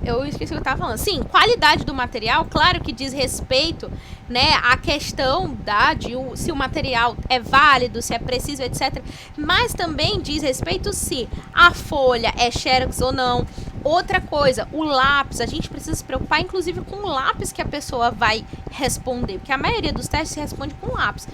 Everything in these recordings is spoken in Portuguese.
eu esqueci o que eu tava falando. Sim, qualidade do material, claro que diz respeito, né, à questão se o material é válido, se é preciso, etc. Mas também diz respeito se a folha é xerox ou não. Outra coisa, o lápis, a gente precisa se preocupar, inclusive, com o lápis que a pessoa vai responder, porque a maioria dos testes se responde com lápis.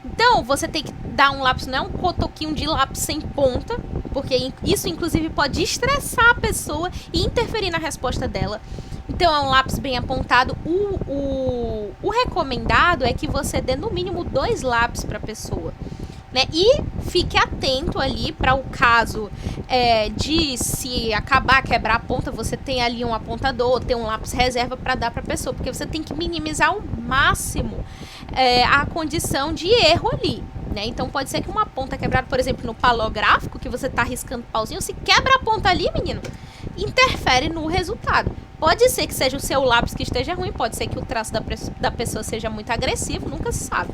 Então, você tem que dar um lápis, não é um cotoquinho de lápis sem ponta, porque isso, inclusive, pode estressar a pessoa e interferir na resposta dela. Então, é um lápis bem apontado. O recomendado é que você dê, no mínimo, 2 lápis para a pessoa, né? E fique atento ali para o caso de se acabar, quebrar a ponta, você tem ali um apontador, tem um lápis reserva para dar para a pessoa, porque você tem que minimizar ao máximo a condição de erro ali, né? Então pode ser que uma ponta quebrada, por exemplo, no palográfico, que você tá riscando pauzinho, se quebra a ponta ali, menino, interfere no resultado. Pode ser que seja o seu lápis que esteja ruim, pode ser que o traço da pessoa seja muito agressivo, nunca se sabe.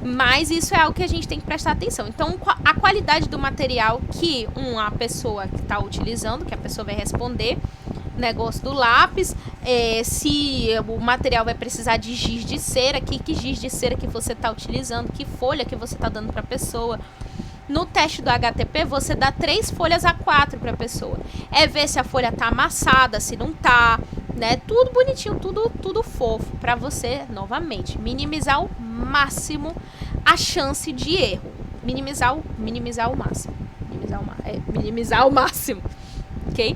Mas isso é algo que a gente tem que prestar atenção. Então, a qualidade do material que a pessoa que está utilizando, que a pessoa vai responder, negócio do lápis, se o material vai precisar de giz de cera, que giz de cera que você está utilizando, que folha que você está dando para a pessoa. No teste do HTP, você dá 3 folhas A4 para a pessoa. É ver se a folha está amassada, se não está, né? Tudo bonitinho, tudo fofo, para você, novamente, minimizar ao máximo a chance de erro. Minimizar o máximo. Minimizar o máximo. Ok?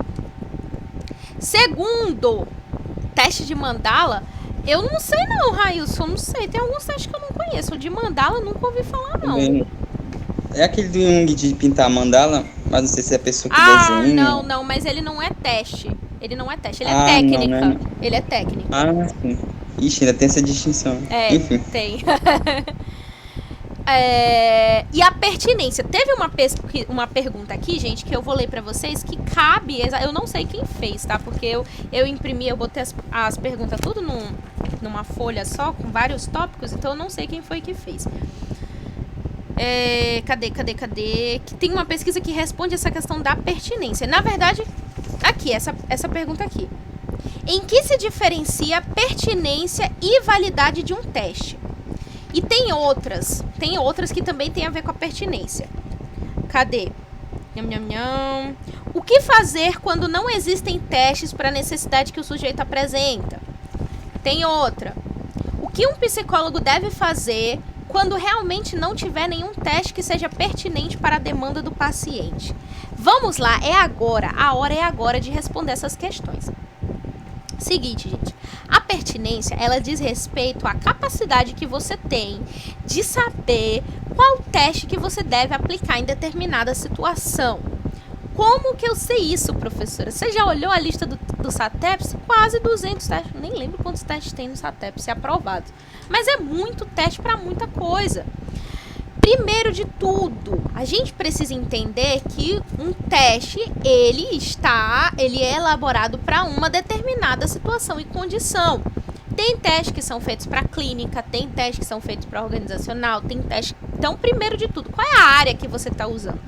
Segundo, teste de mandala. Eu não sei não, Railson, não sei. Tem alguns testes que eu não conheço. O de mandala eu nunca ouvi falar, não. É aquele do Jung de pintar mandala, mas não sei se é a pessoa que desenha. Não, mas ele não é teste. Ele é técnica. Não, né? Ele é técnica. Sim. Ixi, ainda tem essa distinção. Enfim. Tem. E a pertinência. Teve uma pergunta aqui, gente, que eu vou ler pra vocês, que cabe... Eu não sei quem fez, tá? Porque eu imprimi, eu botei as perguntas tudo numa folha só, com vários tópicos, então eu não sei quem foi que fez. Cadê? Que tem uma pesquisa que responde essa questão da pertinência. Na verdade, aqui, essa pergunta aqui. Em que se diferencia pertinência e validade de um teste? E tem outras que também tem a ver com a pertinência. Cadê? O que fazer quando não existem testes para a necessidade que o sujeito apresenta? Tem outra. O que um psicólogo deve fazer quando realmente não tiver nenhum teste que seja pertinente para a demanda do paciente? Vamos lá, a hora é agora de responder essas questões. Seguinte, gente, a pertinência, ela diz respeito à capacidade que você tem de saber qual teste que você deve aplicar em determinada situação. Como que eu sei isso, professora? Você já olhou a lista do SATEPS? Quase 200 testes, nem lembro quantos testes tem no SATEPS aprovados, mas é muito teste para muita coisa. Primeiro de tudo, a gente precisa entender que um teste, ele é elaborado para uma determinada situação e condição. Tem testes que são feitos para clínica, tem testes que são feitos para organizacional, tem testes... Então, primeiro de tudo, qual é a área que você está usando?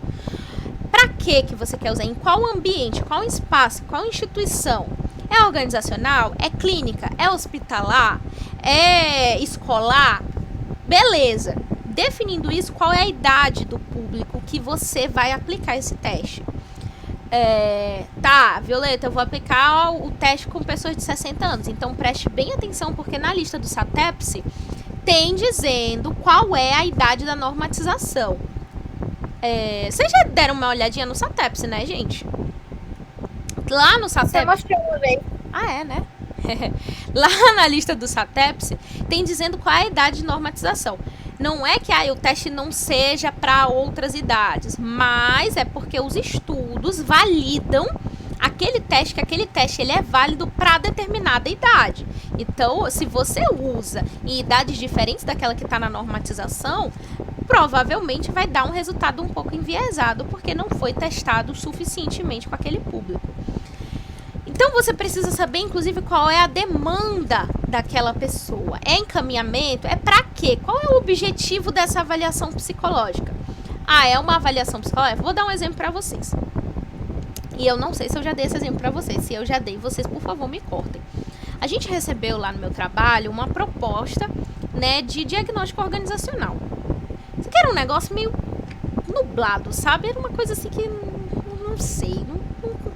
Para que você quer usar? Em qual ambiente, qual espaço, qual instituição? É organizacional? É clínica? É hospitalar? É escolar? Beleza. Definindo isso, qual é a idade do público que você vai aplicar esse teste? Tá, Violeta, eu vou aplicar o teste com pessoas de 60 anos. Então, preste bem atenção, porque na lista do SATEPS tem dizendo qual é a idade da normatização. Vocês já deram uma olhadinha no SATEPS, né, gente? Lá no SATEPS... Você mostrou uma vez. né? Lá na lista do SATEPS tem dizendo qual é a idade de normatização. Não é que o teste não seja para outras idades, mas é porque os estudos validam aquele teste, que aquele teste ele é válido para determinada idade. Então, se você usa em idades diferentes daquela que está na normatização, provavelmente vai dar um resultado um pouco enviesado, porque não foi testado suficientemente com aquele público. Então, você precisa saber, inclusive, qual é a demanda daquela pessoa. É encaminhamento? É para quê? Qual é o objetivo dessa avaliação psicológica? É uma avaliação psicológica? Vou dar um exemplo para vocês. E eu não sei se eu já dei esse exemplo pra vocês. Se eu já dei, vocês, por favor, me cortem. A gente recebeu lá no meu trabalho uma proposta, né, de diagnóstico organizacional. Isso aqui era um negócio meio nublado, sabe? Era uma coisa assim que não sei, não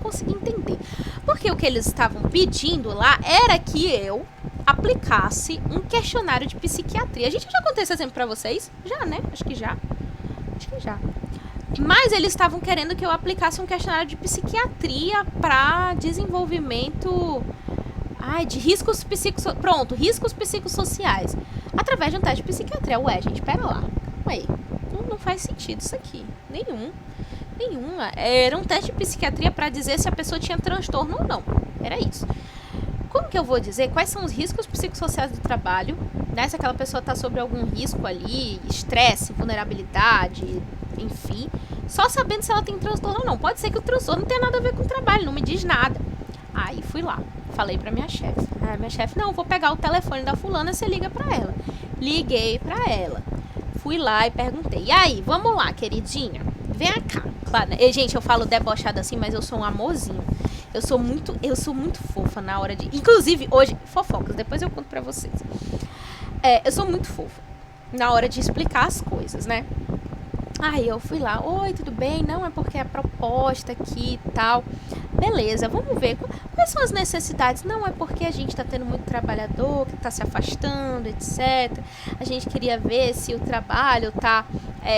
consegui entender. Porque o que eles estavam pedindo lá era que eu aplicasse um questionário de psiquiatria. A gente já contou esse exemplo pra vocês? Já, né? Acho que já. Mas eles estavam querendo que eu aplicasse um questionário de psiquiatria para desenvolvimento de riscos riscos psicossociais. Através de um teste de psiquiatria. Ué, gente, pera lá. Calma aí. Não faz sentido isso aqui. Nenhum. Era um teste de psiquiatria para dizer se a pessoa tinha transtorno ou não. Era isso. Como que eu vou dizer quais são os riscos psicossociais do trabalho, né? Se aquela pessoa está sob algum risco ali, estresse, vulnerabilidade, enfim, só sabendo se ela tem transtorno ou não. Pode ser que o transtorno não tenha nada a ver com o trabalho, não me diz nada. Aí fui lá, falei pra minha chefe. Minha chefe, não, vou pegar o telefone da fulana e você liga pra ela. Liguei pra ela. Fui lá e perguntei, e aí, vamos lá, queridinha? Vem cá. Claro, né? Gente, eu falo debochada assim, mas eu sou um amorzinho. Eu sou muito fofa na hora de... Inclusive, hoje... Fofocas, depois eu conto pra vocês. Eu sou muito fofa na hora de explicar as coisas, né? Aí eu fui lá, oi, tudo bem? Não, é porque a proposta aqui e tal. Beleza, vamos ver. Quais são as necessidades? Não, é porque a gente tá tendo muito trabalhador que tá se afastando, etc. A gente queria ver se o trabalho tá...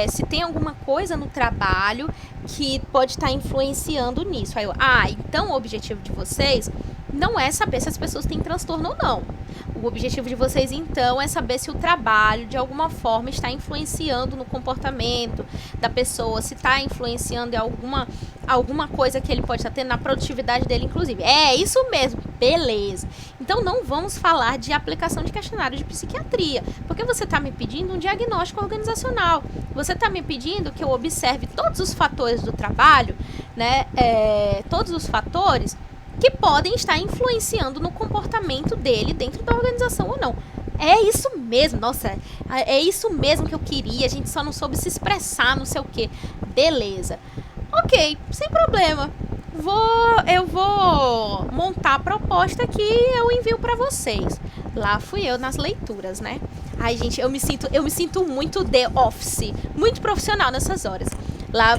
se tem alguma coisa no trabalho que pode estar influenciando nisso. Aí eu, então o objetivo de vocês não é saber se as pessoas têm transtorno ou não. O objetivo de vocês, então, é saber se o trabalho, de alguma forma, está influenciando no comportamento da pessoa, se está influenciando em alguma coisa que ele pode estar tendo na produtividade dele, inclusive. É isso mesmo, beleza. Então, não vamos falar de aplicação de questionário de psiquiatria, porque você está me pedindo um diagnóstico organizacional. Você está me pedindo que eu observe todos os fatores do trabalho, né? Todos os fatores que podem estar influenciando no comportamento dele dentro da organização ou não. É isso mesmo, nossa, é isso mesmo que eu queria, a gente só não soube se expressar, não sei o que. Beleza. Ok, sem problema. Eu vou montar a proposta que eu envio pra vocês. Lá fui eu nas leituras, né? Ai, gente, eu me sinto muito The Office, muito profissional nessas horas. Lá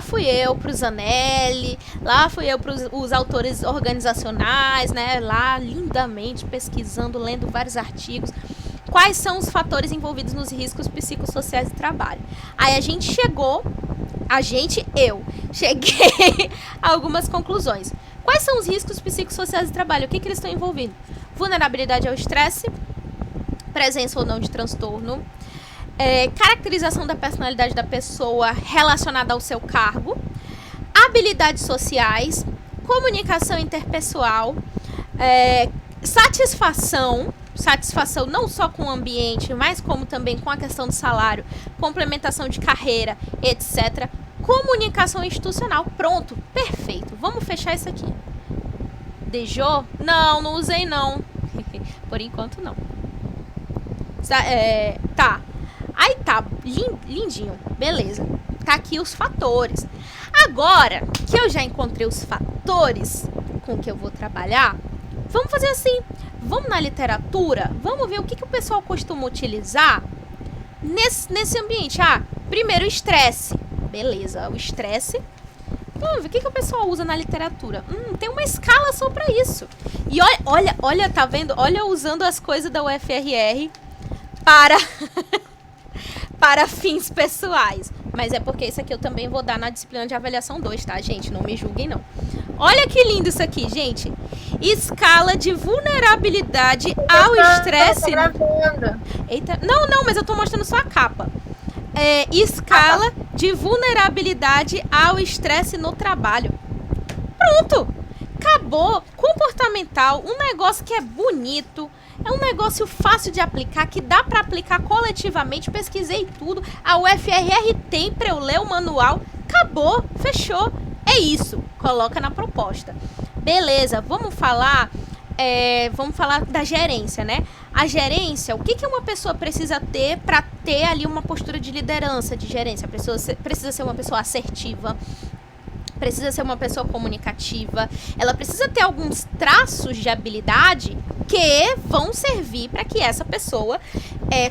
fui eu pro Zanelli, lá fui eu pros os autores organizacionais, né? Lá, lindamente, pesquisando, lendo vários artigos. Quais são os fatores envolvidos nos riscos psicossociais do trabalho? Aí eu cheguei a algumas conclusões. Quais são os riscos psicossociais do trabalho? O que eles estão envolvidos? Vulnerabilidade ao estresse, presença ou não de transtorno, caracterização da personalidade da pessoa relacionada ao seu cargo, habilidades sociais, comunicação interpessoal, satisfação não só com o ambiente, mas como também com a questão do salário, complementação de carreira, etc. Comunicação institucional, pronto, perfeito, vamos fechar isso aqui. Dejou? Não usei não, por enquanto não. Tá. Aí tá, lindinho, beleza. Tá aqui os fatores. Agora que eu já encontrei os fatores com que eu vou trabalhar, vamos fazer assim. Vamos na literatura, vamos ver o que o pessoal costuma utilizar nesse ambiente. Primeiro o estresse. Beleza, o estresse. Vamos ver o que o pessoal usa na literatura. Tem uma escala só pra isso. E olha, tá vendo? Olha, usando as coisas da UFRR para fins pessoais. Mas é porque isso aqui eu também vou dar na disciplina de avaliação 2, tá, gente? Não me julguem, não. Olha que lindo isso aqui, gente. Escala de vulnerabilidade ao estresse. Eita, não, mas eu tô mostrando só a capa. Escala de vulnerabilidade ao estresse no trabalho. Pronto! Acabou. Comportamental, um negócio que é bonito, é um negócio fácil de aplicar, que dá pra aplicar coletivamente. Pesquisei tudo, a UFRR tem pra eu ler o manual. Acabou, fechou. É isso, coloca na proposta. Beleza, vamos falar da gerência, né? A gerência, o que uma pessoa precisa ter para ter ali uma postura de liderança, de gerência? A pessoa precisa ser uma pessoa assertiva, precisa ser uma pessoa comunicativa, ela precisa ter alguns traços de habilidade que vão servir para que essa pessoa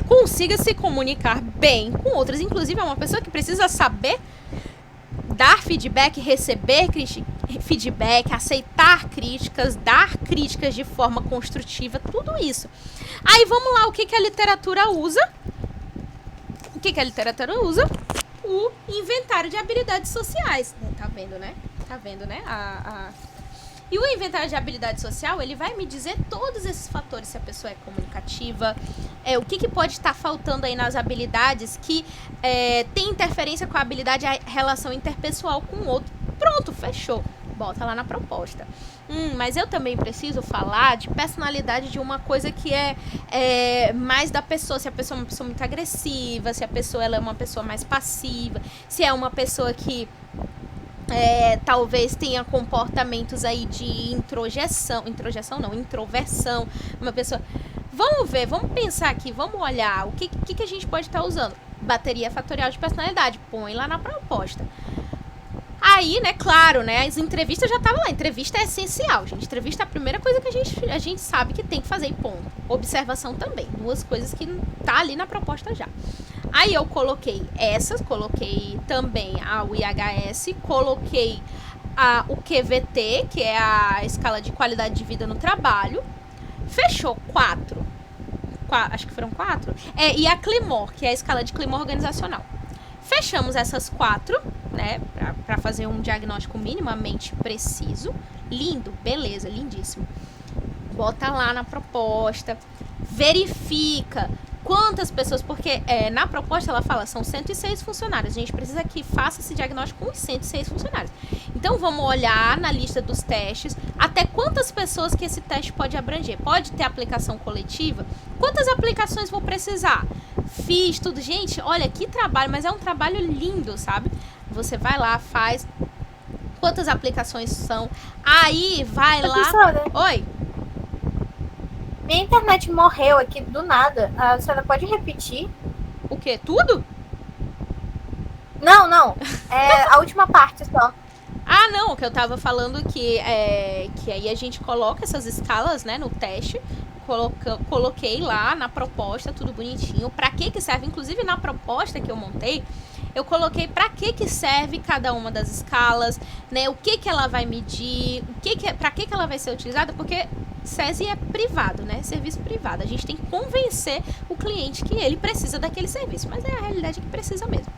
consiga se comunicar bem com outras. Inclusive, é uma pessoa que precisa saber dar feedback, receber feedback, aceitar críticas, dar críticas de forma construtiva, tudo isso. Aí vamos lá, o que a literatura usa? O que a literatura usa? O inventário de habilidades sociais. Tá vendo, né? Tá vendo, né? E o inventário de habilidade social, ele vai me dizer todos esses fatores, se a pessoa é comunicativa, o que pode estar faltando aí nas habilidades que tem interferência com a habilidade, a relação interpessoal com o outro. Pronto, fechou. Bota lá na proposta. Mas eu também preciso falar de personalidade, de uma coisa que é mais da pessoa. Se a pessoa é uma pessoa muito agressiva, se a pessoa ela é uma pessoa mais passiva, se é uma pessoa que talvez tenha comportamentos aí de introversão, uma pessoa... Vamos ver, vamos pensar aqui, vamos olhar o que a gente pode estar usando. Bateria fatorial de personalidade, põe lá na proposta. Aí, né, claro, né, as entrevistas já estavam lá. Entrevista é essencial, gente. Entrevista é a primeira coisa que a gente sabe que tem que fazer e ponto. Observação também, duas coisas que tá ali na proposta já. Aí eu coloquei coloquei também o IHS, coloquei o QVT, que é a escala de qualidade de vida no trabalho. Fechou 4. Acho que foram 4. E a CLIMOR, que é a escala de clima organizacional. Fechamos essas 4, né, para fazer um diagnóstico minimamente preciso. Lindo, beleza, lindíssimo. Bota lá na proposta, verifica quantas pessoas, porque na proposta ela fala, são 106 funcionários. A gente precisa que faça esse diagnóstico com os 106 funcionários. Então vamos olhar na lista dos testes, até quantas pessoas que esse teste pode abranger. Pode ter aplicação coletiva? Quantas aplicações vou precisar? Fiz tudo. Gente, olha que trabalho, mas é um trabalho lindo, sabe? Você vai lá, faz. Quantas aplicações são? Aí vai lá... Oi? Minha internet morreu aqui do nada. A senhora pode repetir? O quê? Tudo? Não. A última parte só. Não, que eu tava falando que aí a gente coloca essas escalas, né, no teste. Coloquei lá na proposta, tudo bonitinho. Pra que serve? Inclusive na proposta que eu montei, eu coloquei pra que serve cada uma das escalas, né? O que ela vai medir, pra que ela vai ser utilizada, porque SESI é privado, né? Serviço privado. A gente tem que convencer o cliente que ele precisa daquele serviço, mas é a realidade que precisa mesmo.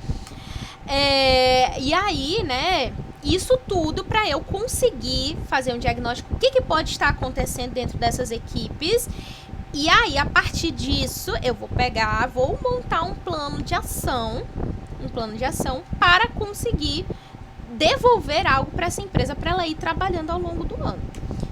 E aí, né? Isso tudo para eu conseguir fazer um diagnóstico. O que pode estar acontecendo dentro dessas equipes. E aí, a partir disso, eu vou montar um plano de ação. Para conseguir devolver algo para essa empresa, para ela ir trabalhando ao longo do ano.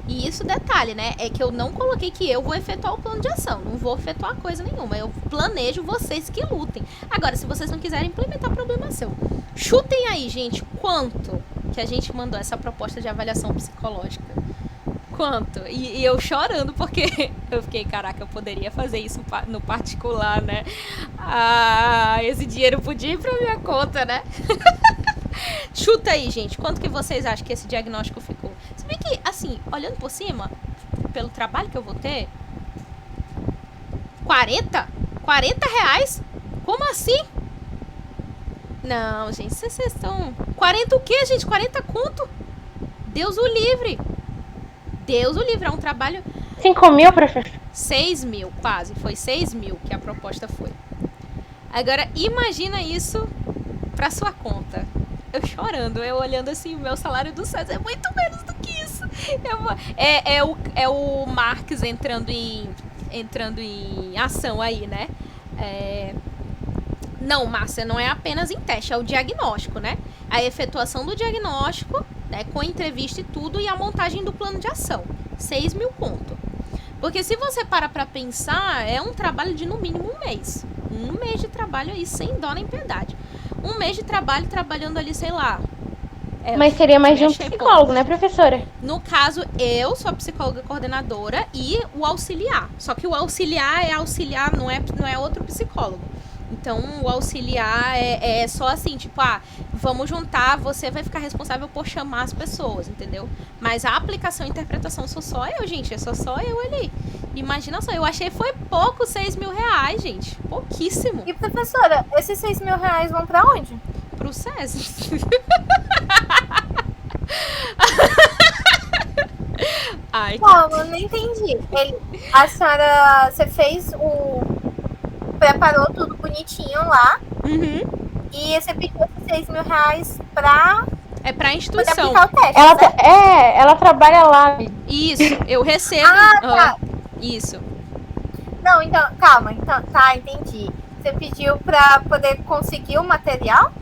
E isso, detalhe, né? É que eu não coloquei que eu vou efetuar o plano de ação. Não vou efetuar coisa nenhuma. Eu planejo, vocês que lutem. Agora, se vocês não quiserem implementar, problema seu. Chutem aí, gente, quanto que a gente mandou essa proposta de avaliação psicológica. Quanto? E eu chorando, porque eu fiquei, caraca, eu poderia fazer isso no particular, né? Esse dinheiro podia ir pra minha conta, né? Chuta aí, gente, quanto que vocês acham que esse diagnóstico ficou? Se bem que, assim, olhando por cima, pelo trabalho que eu vou ter, 40? 40 reais? Como assim? Não, gente, vocês estão... 40 o quê, gente? 40 conto? Deus o livre. Deus o livre, é um trabalho... 5 mil, professor? 6 mil, quase. Foi 6 mil que a proposta foi. Agora, imagina isso pra sua conta. Eu chorando, eu olhando assim, o meu salário do SES é muito menos do que isso. É o Marx entrando em ação aí, né? Não, Márcia, não é apenas em teste, é o diagnóstico, né? A efetuação do diagnóstico, né, com entrevista e tudo, e a montagem do plano de ação. 6 mil conto. Porque se você para pra pensar, é um trabalho de no mínimo um mês. Um mês de trabalho aí, sem dó nem piedade. Um mês de trabalho trabalhando ali, sei lá. Mas seria mais de um psicólogo, né, professora? No caso, eu sou a psicóloga coordenadora e o auxiliar. Só que o auxiliar, não é outro psicólogo. Então, o auxiliar é só assim, tipo, vamos juntar, você vai ficar responsável por chamar as pessoas, entendeu? Mas a aplicação e interpretação sou só eu, gente, é só eu ali. Imagina só, eu achei foi pouco, 6 mil reais, gente, pouquíssimo. E professora, esses 6 mil reais vão pra onde? Pro SESI. Ai, Calma, eu não entendi. A senhora, você preparou tudo bonitinho lá. Uhum. E você pediu esses 6 mil reais pra... É pra instituição. Aplicar o teste, Ela trabalha lá. Isso, eu recebo. Tá. Isso. Não, então, calma. Então, tá, entendi. Você pediu pra poder conseguir o material?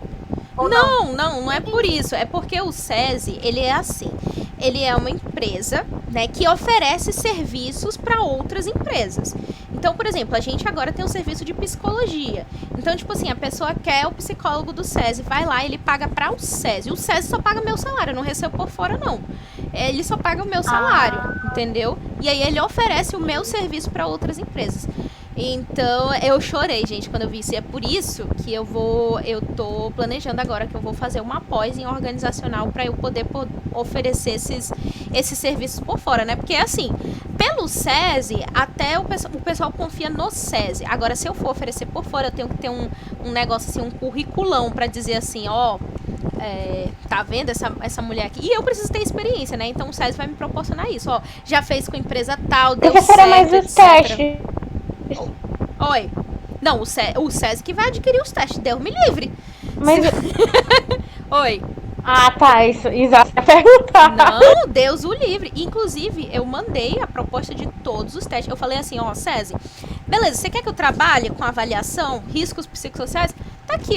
Ou não é por isso. É porque o SESI, ele é assim. Ele é uma empresa, né, que oferece serviços para outras empresas. Então, por exemplo, a gente agora tem um serviço de psicologia. Então, tipo assim, a pessoa quer o psicólogo do SESI, vai lá, ele paga para o SESI. O SESI só paga meu salário, eu não recebo por fora, não. Ele só paga o meu salário, entendeu? E aí ele oferece o meu serviço para outras empresas. Então, eu chorei, gente, quando eu vi isso. E é por isso que eu tô planejando agora que eu vou fazer uma pós em organizacional para eu poder oferecer esses serviços por fora, né? Porque, assim, pelo SESI, até o pessoal confia no SESI. Agora, se eu for oferecer por fora, eu tenho que ter um negócio, assim, um curriculão para dizer assim, tá vendo essa mulher aqui? E eu preciso ter experiência, né? Então, o SESI vai me proporcionar isso. Já fez com empresa tal, deu certo, mais os etc. testes. Oi. Não, o SESI que vai adquirir os testes. Deus me livre. Mas... Oi. Tá. Isso ia perguntar. Não, Deus o livre. Inclusive, eu mandei a proposta de todos os testes. Eu falei assim, SESI, beleza, você quer que eu trabalhe com avaliação, riscos psicossociais? Tá aqui,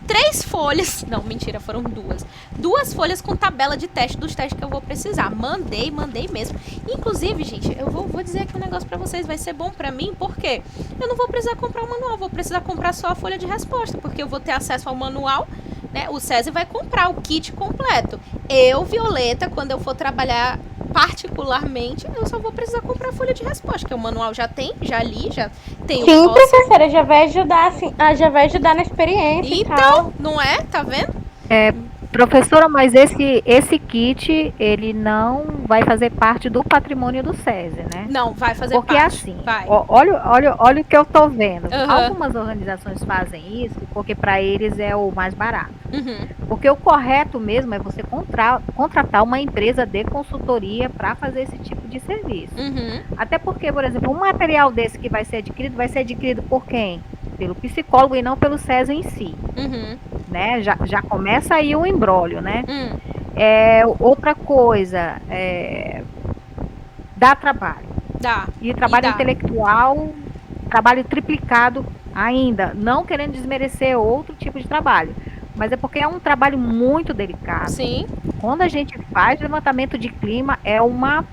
3 folhas. Não, mentira, foram 2. 2 folhas com tabela de teste dos testes que eu vou precisar. Mandei mesmo. Inclusive, gente, eu vou dizer aqui um negócio pra vocês. Vai ser bom pra mim, porque eu não vou precisar comprar o manual. Vou precisar comprar só a folha de resposta, porque eu vou ter acesso ao manual, né? O SESI vai comprar o kit completo. Eu, Violeta, quando eu for trabalhar particularmente, eu só vou precisar comprar a folha de resposta, porque o manual já tem, já li, já tem. Sim, professora, já vai ajudar, assim, já vai ajudar na experiência. Então, não é? Tá vendo? Professora, mas esse kit, ele não vai fazer parte do patrimônio do SESI, né? Não, vai fazer porque parte. Porque assim, vai. Olha o que eu tô vendo. Uhum. Algumas organizações fazem isso porque para eles é o mais barato. Uhum. Porque o correto mesmo é você contratar uma empresa de consultoria para fazer esse tipo de serviço. Uhum. Até porque, por exemplo, um material desse que vai ser adquirido por quem? Pelo psicólogo e não pelo SESI em si. Uhum. Né? Já começa aí o imbróglio, né? Outra coisa, dá trabalho. Dá. E trabalho intelectual, trabalho triplicado ainda, não querendo desmerecer outro tipo de trabalho, mas é porque é um trabalho muito delicado. Sim. Quando a gente faz levantamento de clima, é uma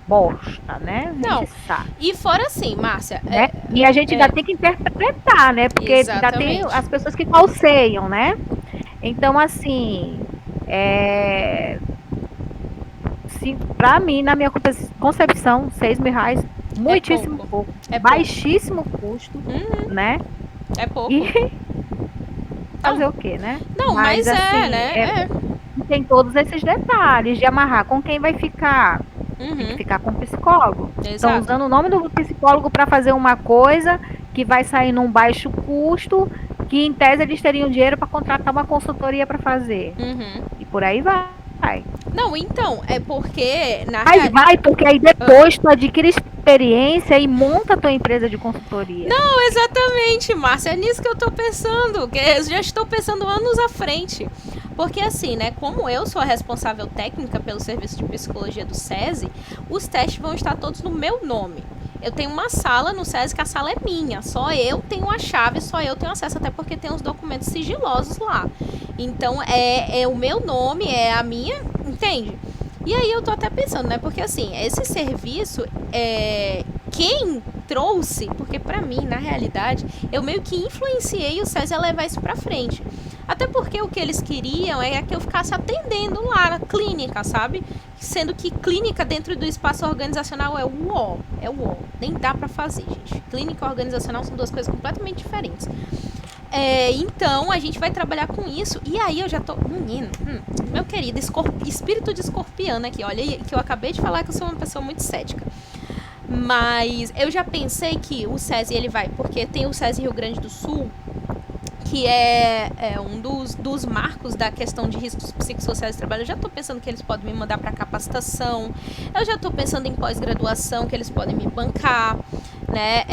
bosta, né? Não. A gente sabe. E fora assim, Márcia. Né? E a gente ainda tem que interpretar, né? Porque ainda tem as pessoas que falseiam, né? Então, assim, pra mim, na minha concepção, 6 mil reais, muitíssimo pouco. Baixíssimo custo, né? É pouco. E fazer o quê, né? Não, mas assim, né? Tem todos esses detalhes de amarrar com quem vai ficar. Tem que ficar com o psicólogo. Estão usando o nome do psicólogo para fazer uma coisa que vai sair num baixo custo, que em tese eles teriam dinheiro para contratar uma consultoria para fazer. E por aí vai. Não, então, é porque... porque aí depois tu adquire experiência e monta a tua empresa de consultoria. Não, exatamente, Márcia, é nisso que eu tô pensando, que eu já estou pensando anos à frente. Porque assim, né, como eu sou a responsável técnica pelo serviço de psicologia do SESI, os testes vão estar todos no meu nome. Eu tenho uma sala no SESI que a sala é minha, só eu tenho a chave, só eu tenho acesso, até porque tem os documentos sigilosos lá. Então, é o meu nome, é a minha, entende? E aí eu tô até pensando, né, porque assim, esse serviço, quem trouxe, porque pra mim, na realidade, eu meio que influenciei o SESI a levar isso pra frente. Até porque o que eles queriam é que eu ficasse atendendo lá na clínica, sabe? Sendo que clínica dentro do espaço organizacional é o ó. Nem dá pra fazer, gente. Clínica e organizacional são duas coisas completamente diferentes. Então, a gente vai trabalhar com isso. E aí eu já tô... Menino, meu querido, espírito de escorpiano aqui. Olha aí, que eu acabei de falar que eu sou uma pessoa muito cética. Mas eu já pensei que o SESI, ele vai... Porque tem o SESI Rio Grande do Sul, que é um dos marcos da questão de riscos psicossociais do trabalho. Eu já estou pensando que eles podem me mandar para capacitação. Eu já estou pensando em pós-graduação, que eles podem me bancar, né?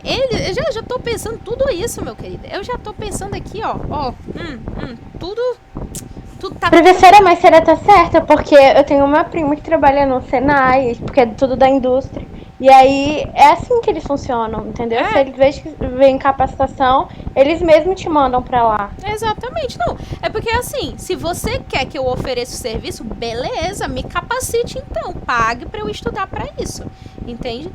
Eu já estou pensando tudo isso, meu querido. Eu já estou pensando aqui, tudo tá... Professora, mas será que tá certa? Porque eu tenho uma prima que trabalha no Senai, porque é tudo da indústria. E aí, é assim que eles funcionam, entendeu? Se eles veem capacitação, eles mesmos te mandam pra lá. Exatamente, não. É porque assim, se você quer que eu ofereça o serviço, beleza, me capacite então, pague pra eu estudar pra isso, entende?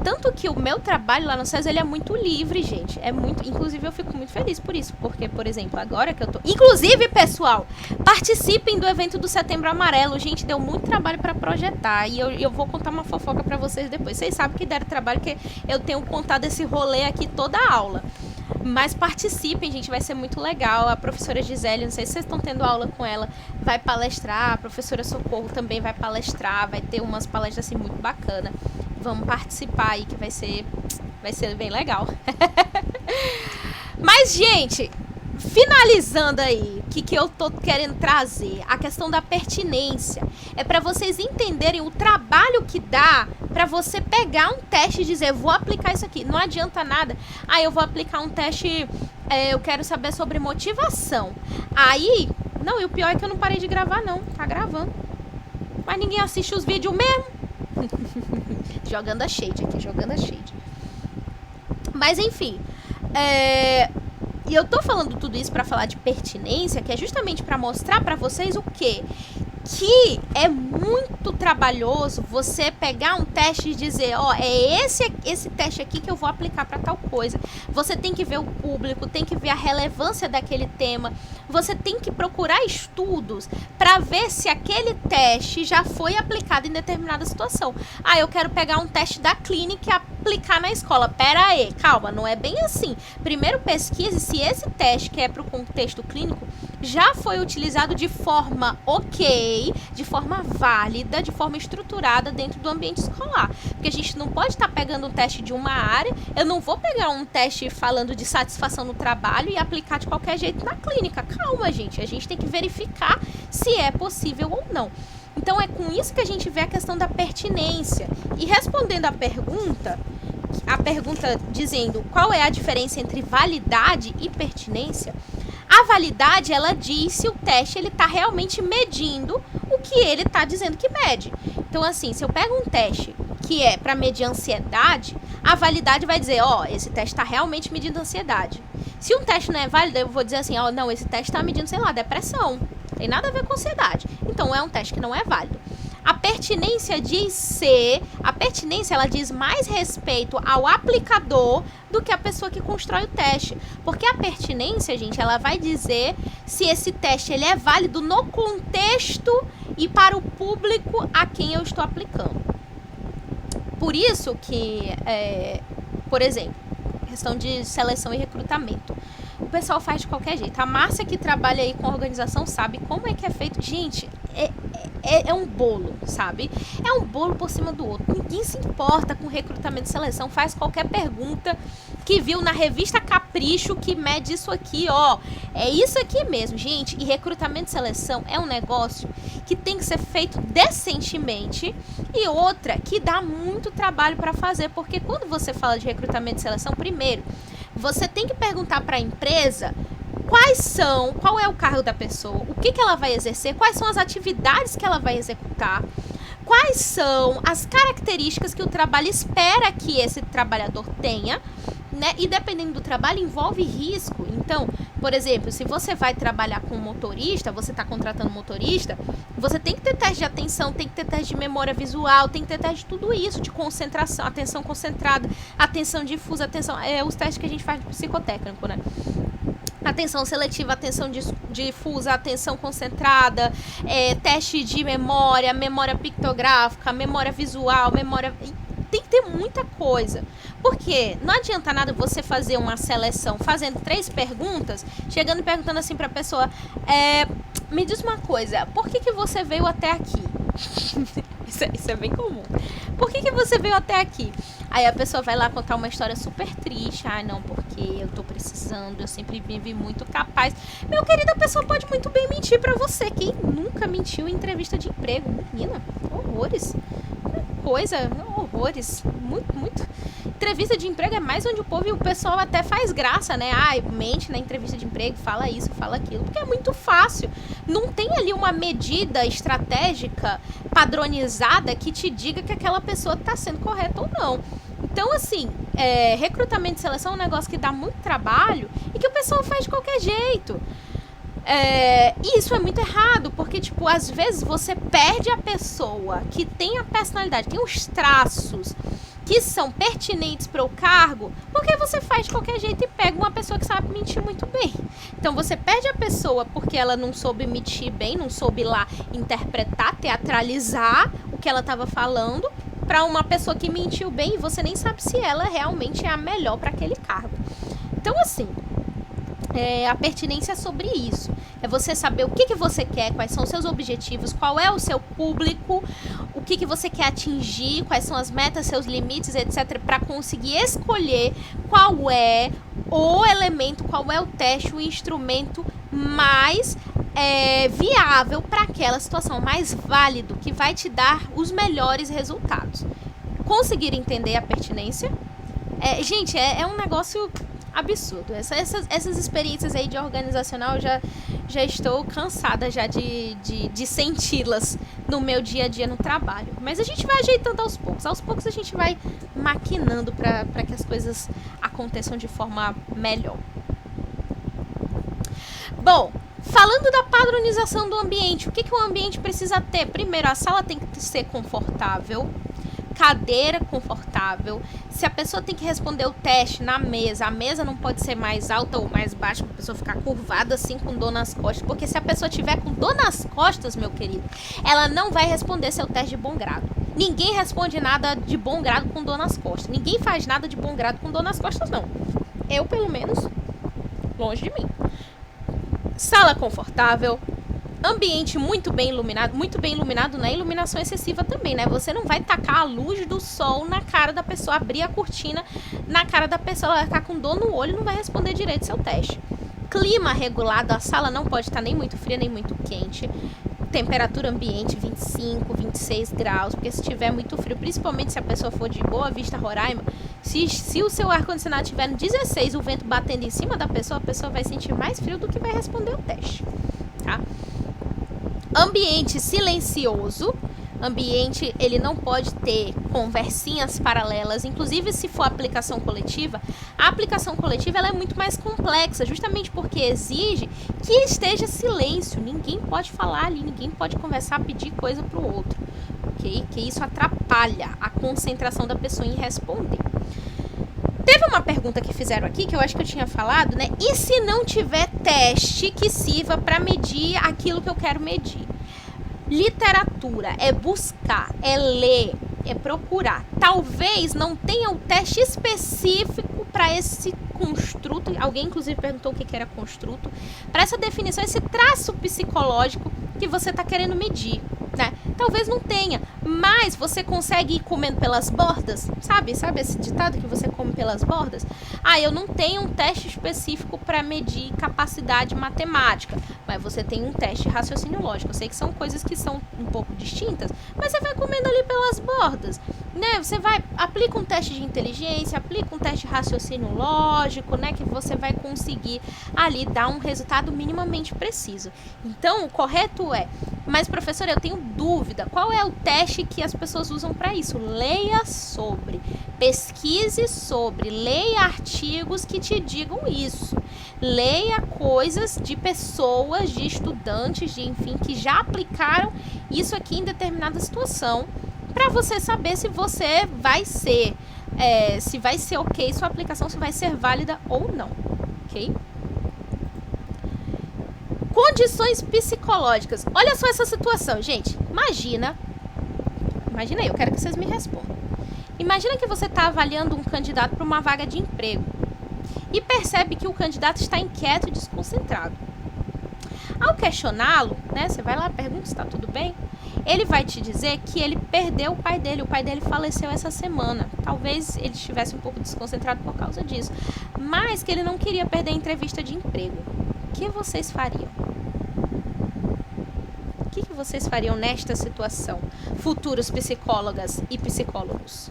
Tanto que o meu trabalho lá no SESI, ele é muito livre, gente. Inclusive, eu fico muito feliz por isso. Porque, por exemplo, agora que eu tô... Inclusive, pessoal, participem do evento do Setembro Amarelo. Gente, deu muito trabalho pra projetar. E eu vou contar uma fofoca pra vocês depois. Vocês sabem que deram trabalho, que eu tenho contado esse rolê aqui toda a aula. Mas participem, gente, vai ser muito legal. A professora Gisele, não sei se vocês estão tendo aula com ela, vai palestrar. A professora Socorro também vai palestrar. Vai ter umas palestras assim muito bacanas. Vamos participar aí, que vai ser bem legal. Mas, gente, finalizando aí, o que eu tô querendo trazer? A questão da pertinência. É para vocês entenderem o trabalho que dá para você pegar um teste e dizer, vou aplicar isso aqui. Não adianta nada. Eu vou aplicar um teste, eu quero saber sobre motivação. Aí, não, e o pior é que eu não parei de gravar, não. Tá gravando. Mas ninguém assiste os vídeos mesmo. Jogando a shade aqui, jogando a shade. Mas enfim, e eu tô falando tudo isso pra falar de pertinência, que é justamente pra mostrar pra vocês o quê? Que é muito trabalhoso você pegar um teste e dizer, é esse teste aqui que eu vou aplicar para tal coisa. Você tem que ver o público, tem que ver a relevância daquele tema. Você tem que procurar estudos para ver se aquele teste já foi aplicado em determinada situação. Eu quero pegar um teste da clínica e aplicar na escola. Pera aí, calma, não é bem assim. Primeiro pesquise se esse teste, que é para o contexto clínico, já foi utilizado de forma de forma válida, de forma estruturada dentro do ambiente escolar. Porque a gente não pode estar pegando um teste de uma área, eu não vou pegar um teste falando de satisfação no trabalho e aplicar de qualquer jeito na clínica. Calma, gente, a gente tem que verificar se é possível ou não. Então é com isso que a gente vê a questão da pertinência. E respondendo a pergunta dizendo qual é a diferença entre validade e pertinência, a validade, ela diz se o teste ele está realmente medindo o que ele está dizendo que mede. Então, assim, se eu pego um teste que é para medir ansiedade, a validade vai dizer, esse teste está realmente medindo ansiedade. Se um teste não é válido, eu vou dizer assim, não, esse teste está medindo, sei lá, depressão. Não tem nada a ver com ansiedade. Então, é um teste que não é válido. A pertinência ela diz mais respeito ao aplicador do que a pessoa que constrói o teste. Porque a pertinência, gente, ela vai dizer se esse teste ele é válido no contexto e para o público a quem eu estou aplicando. Por isso que, por exemplo, questão de seleção e recrutamento. O pessoal faz de qualquer jeito. A Márcia, que trabalha aí com organização, sabe como é que é feito. Gente, é um bolo, sabe? É um bolo por cima do outro. Ninguém se importa com recrutamento e seleção. Faz qualquer pergunta que viu na revista Capricho que mede isso aqui, é isso aqui mesmo, gente. E recrutamento e seleção é um negócio que tem que ser feito decentemente e outra que dá muito trabalho para fazer, porque quando você fala de recrutamento e seleção, primeiro, você tem que perguntar para a empresa qual é o cargo da pessoa, o que ela vai exercer, quais são as atividades que ela vai executar, quais são as características que o trabalho espera que esse trabalhador tenha, né? E dependendo do trabalho, envolve risco. Então, por exemplo, se você vai trabalhar com um motorista, você está contratando um motorista, você tem que ter teste de atenção, tem que ter teste de memória visual, tem que ter teste de tudo isso, de concentração, atenção concentrada, atenção difusa, os testes que a gente faz de psicotécnico, né? atenção seletiva, atenção difusa, atenção concentrada, teste de memória, memória pictográfica, memória visual, memória... Tem que ter muita coisa. Porque não adianta nada você fazer uma seleção fazendo 3 perguntas, chegando e perguntando assim pra pessoa, me diz uma coisa, por que você veio até aqui? Isso é bem comum. Por que você veio até aqui? Aí a pessoa vai lá contar uma história super triste. Não, porque eu tô precisando, eu sempre vivi muito capaz. Meu querido, a pessoa pode muito bem mentir pra você. Quem nunca mentiu em entrevista de emprego? Menina, horrores. Horrores. Muito. Entrevista de emprego é mais onde o pessoal até faz graça, né? Mente na entrevista de emprego, fala isso, fala aquilo, porque é muito fácil. Não tem ali uma medida estratégica padronizada que te diga que aquela pessoa tá sendo correta ou não. Então, assim, recrutamento e seleção é um negócio que dá muito trabalho e que o pessoal faz de qualquer jeito. E isso é muito errado, porque, tipo, às vezes você perde a pessoa que tem a personalidade, tem os traços que são pertinentes para o cargo, porque você faz de qualquer jeito e pega uma pessoa que sabe mentir muito bem. Então você perde a pessoa porque ela não soube mentir bem, não soube lá interpretar, teatralizar o que ela estava falando, para uma pessoa que mentiu bem e você nem sabe se ela realmente é a melhor para aquele cargo. Então, assim, a pertinência é sobre isso. É você saber o que você quer, quais são os seus objetivos, qual é o seu público, o que você quer atingir, quais são as metas, seus limites, etc. Para conseguir escolher qual é o elemento, qual é o teste, o instrumento mais viável para aquela situação, mais válido, que vai te dar os melhores resultados. Conseguir entender a pertinência? Gente, é um negócio absurdo. Essas experiências aí de organizacional, já estou cansada já de senti-las no meu dia a dia no trabalho. Mas a gente vai ajeitando aos poucos. Aos poucos a gente vai maquinando para que as coisas aconteçam de forma melhor. Bom, falando da padronização do ambiente, o que o ambiente precisa ter? Primeiro, a sala tem que ser confortável, cadeira confortável. Se a pessoa tem que responder o teste na mesa, a mesa não pode ser mais alta ou mais baixa para a pessoa ficar curvada assim com dor nas costas, porque se a pessoa tiver com dor nas costas, meu querido, ela não vai responder seu teste de bom grado. Ninguém responde nada de bom grado com dor nas costas. Ninguém faz nada de bom grado com dor nas costas, não. Eu, pelo menos, longe de mim. Sala confortável, ambiente muito bem iluminado, não é iluminação excessiva também, né? Você não vai tacar a luz do sol na cara da pessoa, abrir a cortina na cara da pessoa, ela vai ficar com dor no olho e não vai responder direito seu teste. Clima regulado, a sala não pode estar nem muito fria nem muito quente. Temperatura ambiente 25, 26 graus, porque se tiver muito frio, principalmente se a pessoa for de Boa Vista, Roraima, se o seu ar-condicionado estiver no 16, o vento batendo em cima da pessoa, a pessoa vai sentir mais frio do que vai responder o teste, tá? Ambiente silencioso. Ambiente, ele não pode ter conversinhas paralelas, inclusive se for aplicação coletiva. A aplicação coletiva ela é muito mais complexa, justamente porque exige que esteja silêncio. Ninguém pode falar ali, ninguém pode conversar, pedir coisa para o outro, ok? Que isso atrapalha a concentração da pessoa em responder. Teve uma pergunta que fizeram aqui, que eu acho que eu tinha falado, né? E se não tiver teste que sirva para medir aquilo que eu quero medir? Literatura é buscar, é ler, é procurar. Talvez não tenha um teste específico para esse construto. Alguém, inclusive, perguntou o que era construto. Para essa definição, esse traço psicológico que você está querendo medir, né? Talvez não tenha, mas você consegue ir comendo pelas bordas, sabe esse ditado que você come pelas bordas? Eu não tenho um teste específico para medir capacidade matemática, mas você tem um teste de raciocínio lógico. Eu sei que são coisas que são um pouco distintas, mas você vai comendo ali pelas bordas, né? Você aplica um teste de inteligência, aplica um teste de raciocínio lógico, né? Que você vai conseguir ali dar um resultado minimamente preciso. Então, o correto é: mas professora, eu tenho dúvida, qual é o teste que as pessoas usam para isso? Leia sobre, pesquise sobre, leia artigos que te digam isso. Leia coisas de pessoas, de estudantes, enfim, que já aplicaram isso aqui em determinada situação, para você saber se você vai ser, se vai ser ok sua aplicação, se vai ser válida ou não, ok? Condições psicológicas. Olha só essa situação, gente. Imagina aí, eu quero que vocês me respondam. Imagina que você está avaliando um candidato para uma vaga de emprego e percebe que o candidato está inquieto e desconcentrado. Ao questioná-lo, né, você vai lá, pergunta se está tudo bem, ele vai te dizer que ele perdeu o pai dele faleceu essa semana. Talvez ele estivesse um pouco desconcentrado por causa disso, mas que ele não queria perder a entrevista de emprego. O que vocês fariam? O que vocês fariam nesta situação, futuros psicólogas e psicólogos?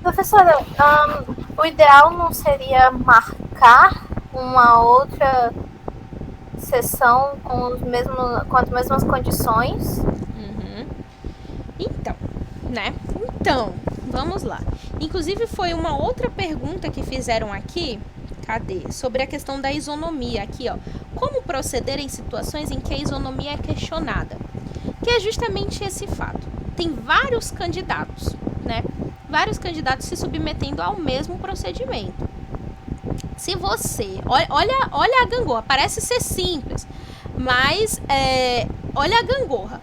Professora, o ideal não seria marcar uma outra sessão com as mesmas condições? Então, vamos lá. Inclusive foi uma outra pergunta que fizeram aqui, sobre a questão da isonomia, aqui ó, como proceder em situações em que a isonomia é questionada, que é justamente esse fato. Tem vários candidatos, né? Vários candidatos se submetendo ao mesmo procedimento. Se você, olha a gangorra, parece ser simples, mas olha a gangorra.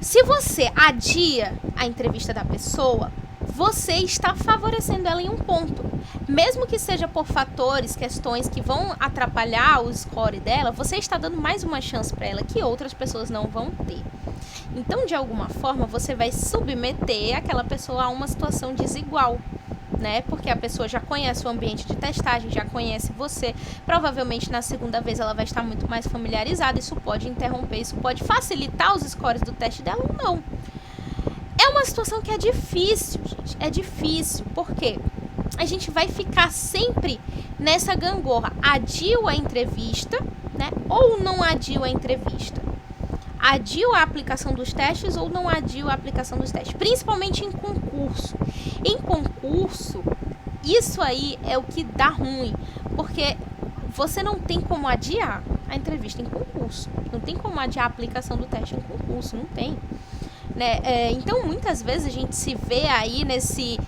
Se você adia a entrevista da pessoa, você está favorecendo ela em um ponto. Mesmo que seja por fatores, questões que vão atrapalhar o score dela, você está dando mais uma chance para ela que outras pessoas não vão ter. Então, de alguma forma, você vai submeter aquela pessoa a uma situação desigual, né? Porque a pessoa já conhece o ambiente de testagem, já conhece você. Provavelmente, na segunda vez, ela vai estar muito mais familiarizada. Isso pode interromper, isso pode facilitar os scores do teste dela ou não. É uma situação que é difícil, gente. É difícil, porque a gente vai ficar sempre nessa gangorra. Adio a entrevista, né? Ou não adio a entrevista? Adio a aplicação dos testes ou não adio a aplicação dos testes? Principalmente em concurso. Em concurso, isso aí é o que dá ruim. Porque você não tem como adiar a entrevista em concurso. Não tem como adiar a aplicação do teste em concurso. Não tem. Né? Então, muitas vezes a gente se vê aí nesse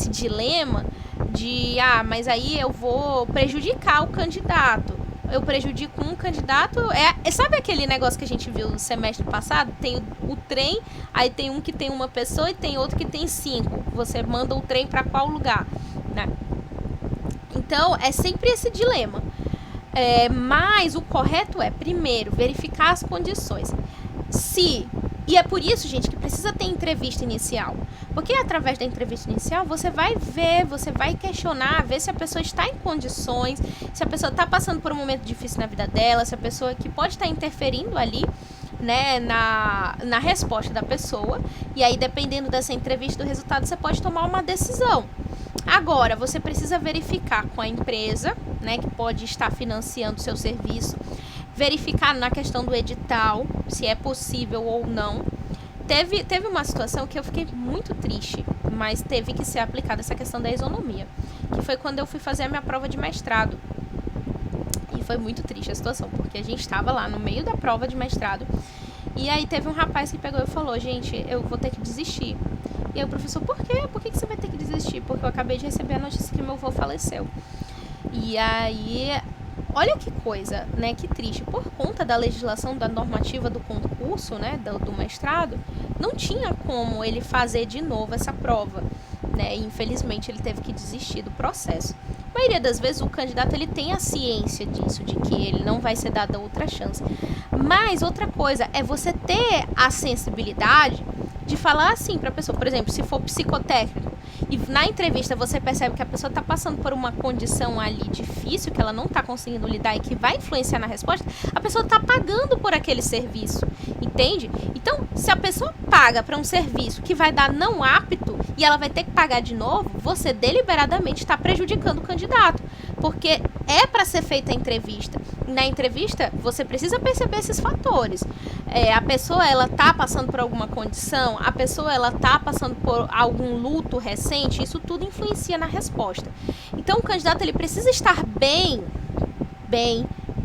dilema de, mas aí eu vou prejudicar o candidato. Eu prejudico um candidato. Sabe aquele negócio que a gente viu no semestre passado? Tem o trem, aí tem um que tem uma pessoa e tem outro que tem 5. Você manda o trem para qual lugar, né? Então, é sempre esse dilema. Mas o correto é, primeiro, verificar as condições. E é por isso, gente, que precisa ter entrevista inicial. Porque através da entrevista inicial, você vai ver, você vai questionar, ver se a pessoa está em condições, se a pessoa está passando por um momento difícil na vida dela, se a pessoa que pode estar interferindo ali, né, na resposta da pessoa. E aí, dependendo dessa entrevista, do resultado, você pode tomar uma decisão. Agora, você precisa verificar com a empresa, né, que pode estar financiando o seu serviço, verificar na questão do edital, se é possível ou não. Teve uma situação que eu fiquei muito triste, mas teve que ser aplicada essa questão da isonomia, que foi quando eu fui fazer a minha prova de mestrado. E foi muito triste a situação, porque a gente estava lá no meio da prova de mestrado, e aí teve um rapaz que pegou e falou: gente, eu vou ter que desistir. E aí o professor: por quê? Por que você vai ter que desistir? Porque eu acabei de receber a notícia que meu avô faleceu. E aí, olha que coisa, né? Que triste. Por conta da legislação, da normativa do concurso, né? Do mestrado, não tinha como ele fazer de novo essa prova, né? E, infelizmente, ele teve que desistir do processo. A maioria das vezes, o candidato ele tem a ciência disso, de que ele não vai ser dada outra chance. Mas outra coisa é você ter a sensibilidade de falar assim para a pessoa. Por exemplo, se for psicotécnico e na entrevista você percebe que a pessoa está passando por uma condição ali difícil, que ela não está conseguindo lidar e que vai influenciar na resposta, a pessoa está pagando por aquele serviço, entende? Então, se a pessoa paga para um serviço que vai dar não apto e ela vai ter que pagar de novo, você deliberadamente está prejudicando o candidato, porque é para ser feita a entrevista. Na entrevista, você precisa perceber esses fatores. A pessoa, ela tá passando por alguma condição, a pessoa, ela tá passando por algum luto recente, isso tudo influencia na resposta. Então, o candidato, ele precisa estar bem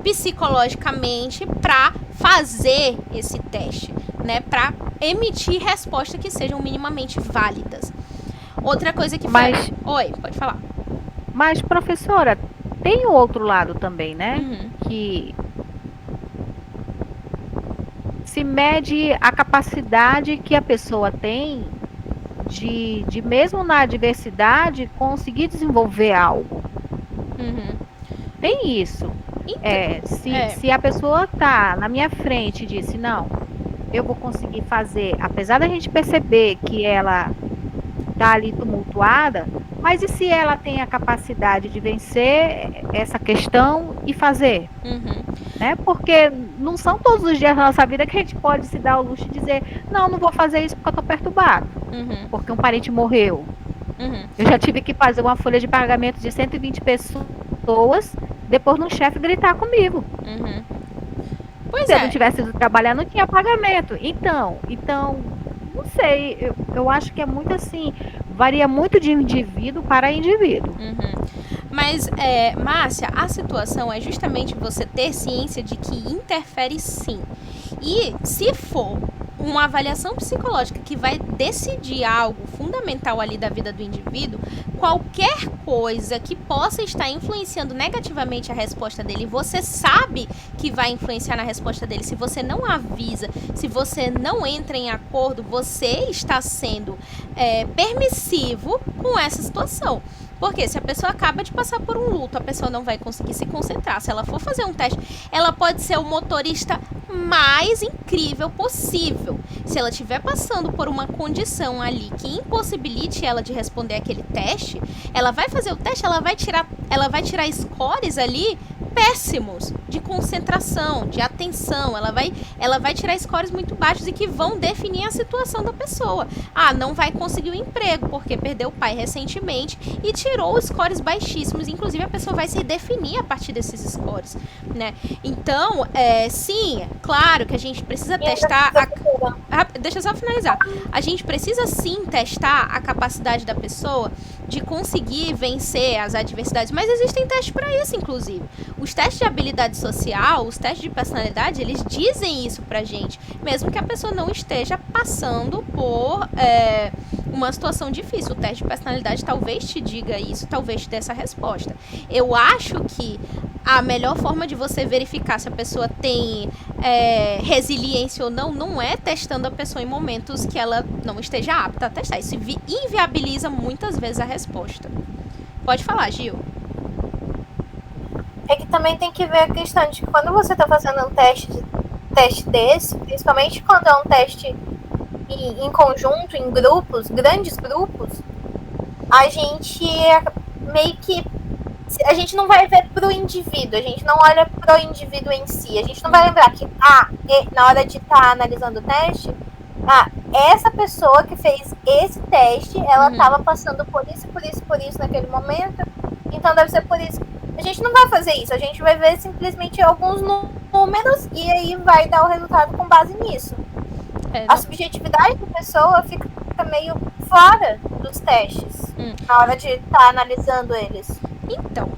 psicologicamente para fazer esse teste, né? Para emitir respostas que sejam minimamente válidas. Outra coisa que... Oi, pode falar. Mas, professora, tem o outro lado também, né? Que se mede a capacidade que a pessoa tem de mesmo na adversidade, conseguir desenvolver algo. Tem isso. Então, se a pessoa tá na minha frente e disse, não, eu vou conseguir fazer, apesar da gente perceber que ela tá ali tumultuada, mas e se ela tem a capacidade de vencer essa questão e fazer? Né? Porque não são todos os dias da nossa vida que a gente pode se dar o luxo de dizer, não vou fazer isso porque eu tô perturbado, porque um parente morreu. Eu já tive que fazer uma folha de pagamento de 120 pessoas, depois um chefe gritar comigo. Se eu não tivesse ido trabalhar, não tinha pagamento. Então não sei, eu acho que é muito assim, varia muito de indivíduo para indivíduo. Mas, Márcia, a situação é justamente você ter ciência de que interfere sim. E se for uma avaliação psicológica que vai decidir algo fundamental ali da vida do indivíduo, qualquer coisa que possa estar influenciando negativamente a resposta dele, você sabe que vai influenciar na resposta dele. Se você não avisa, se você não entra em acordo, você está sendo permissivo com essa situação. Porque se a pessoa acaba de passar por um luto, a pessoa não vai conseguir se concentrar. Se ela for fazer um teste, ela pode ser o motorista mais incrível possível. Se ela estiver passando por uma condição ali que impossibilite ela de responder aquele teste, ela vai fazer o teste, ela vai tirar scores ali péssimos de concentração, de atenção. Ela vai tirar scores muito baixos e que vão definir a situação da pessoa. Não vai conseguir o emprego porque perdeu o pai recentemente e tirou scores baixíssimos. Inclusive, a pessoa vai se definir a partir desses scores, né? Então, sim, claro que a gente precisa testar... Deixa eu só finalizar. A gente precisa sim testar a capacidade da pessoa de conseguir vencer as adversidades, mas existem testes para isso, inclusive. Os testes de habilidade social, os testes de personalidade, eles dizem isso pra gente, mesmo que a pessoa não esteja passando por uma situação difícil. O teste de personalidade talvez te diga isso, talvez te dê essa resposta. Eu acho que a melhor forma de você verificar se a pessoa tem resiliência ou não, não é testando a pessoa em momentos que ela não esteja apta a testar. Isso inviabiliza muitas vezes a resposta. Pode falar, Gil. É que também tem que ver a questão de que quando você está fazendo um teste desse, principalmente quando é um teste em conjunto, em grupos, grandes grupos, a gente meio que... A gente não vai ver pro indivíduo, a gente não olha pro indivíduo em si. A gente não vai lembrar que, na hora de estar analisando o teste, essa pessoa que fez esse teste, ela estava passando por isso naquele momento, então deve ser por isso. A gente não vai fazer isso, a gente vai ver simplesmente alguns números e aí vai dar o resultado com base nisso. A subjetividade da pessoa fica meio fora dos testes, na hora de estar analisando eles. Então,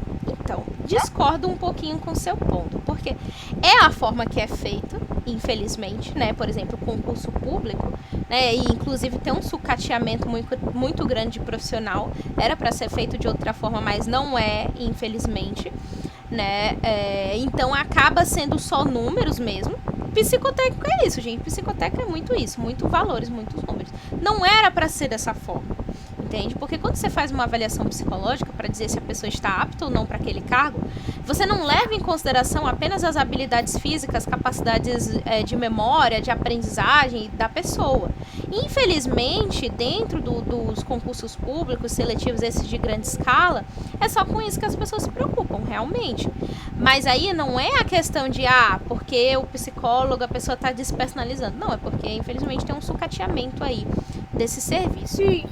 discordo um pouquinho com o seu ponto, porque é a forma que é feita, infelizmente, né? Por exemplo, o concurso público, né? E inclusive tem um sucateamento muito grande de profissional. Era para ser feito de outra forma, mas não é, infelizmente, né? Então acaba sendo só números mesmo. Psicotécnico é isso, gente. Psicotécnico é muito isso, muito valores, muitos números. Não era para ser dessa forma. Entende? Porque quando você faz uma avaliação psicológica para dizer se a pessoa está apta ou não para aquele cargo, você não leva em consideração apenas as habilidades físicas, capacidades de memória, de aprendizagem da pessoa. Infelizmente, dentro dos concursos públicos, seletivos, esses de grande escala, é só com isso que as pessoas se preocupam, realmente. Mas aí não é a questão de, porque o psicólogo, a pessoa está despersonalizando. Não, é porque, infelizmente, tem um sucateamento aí desse serviço. Sim.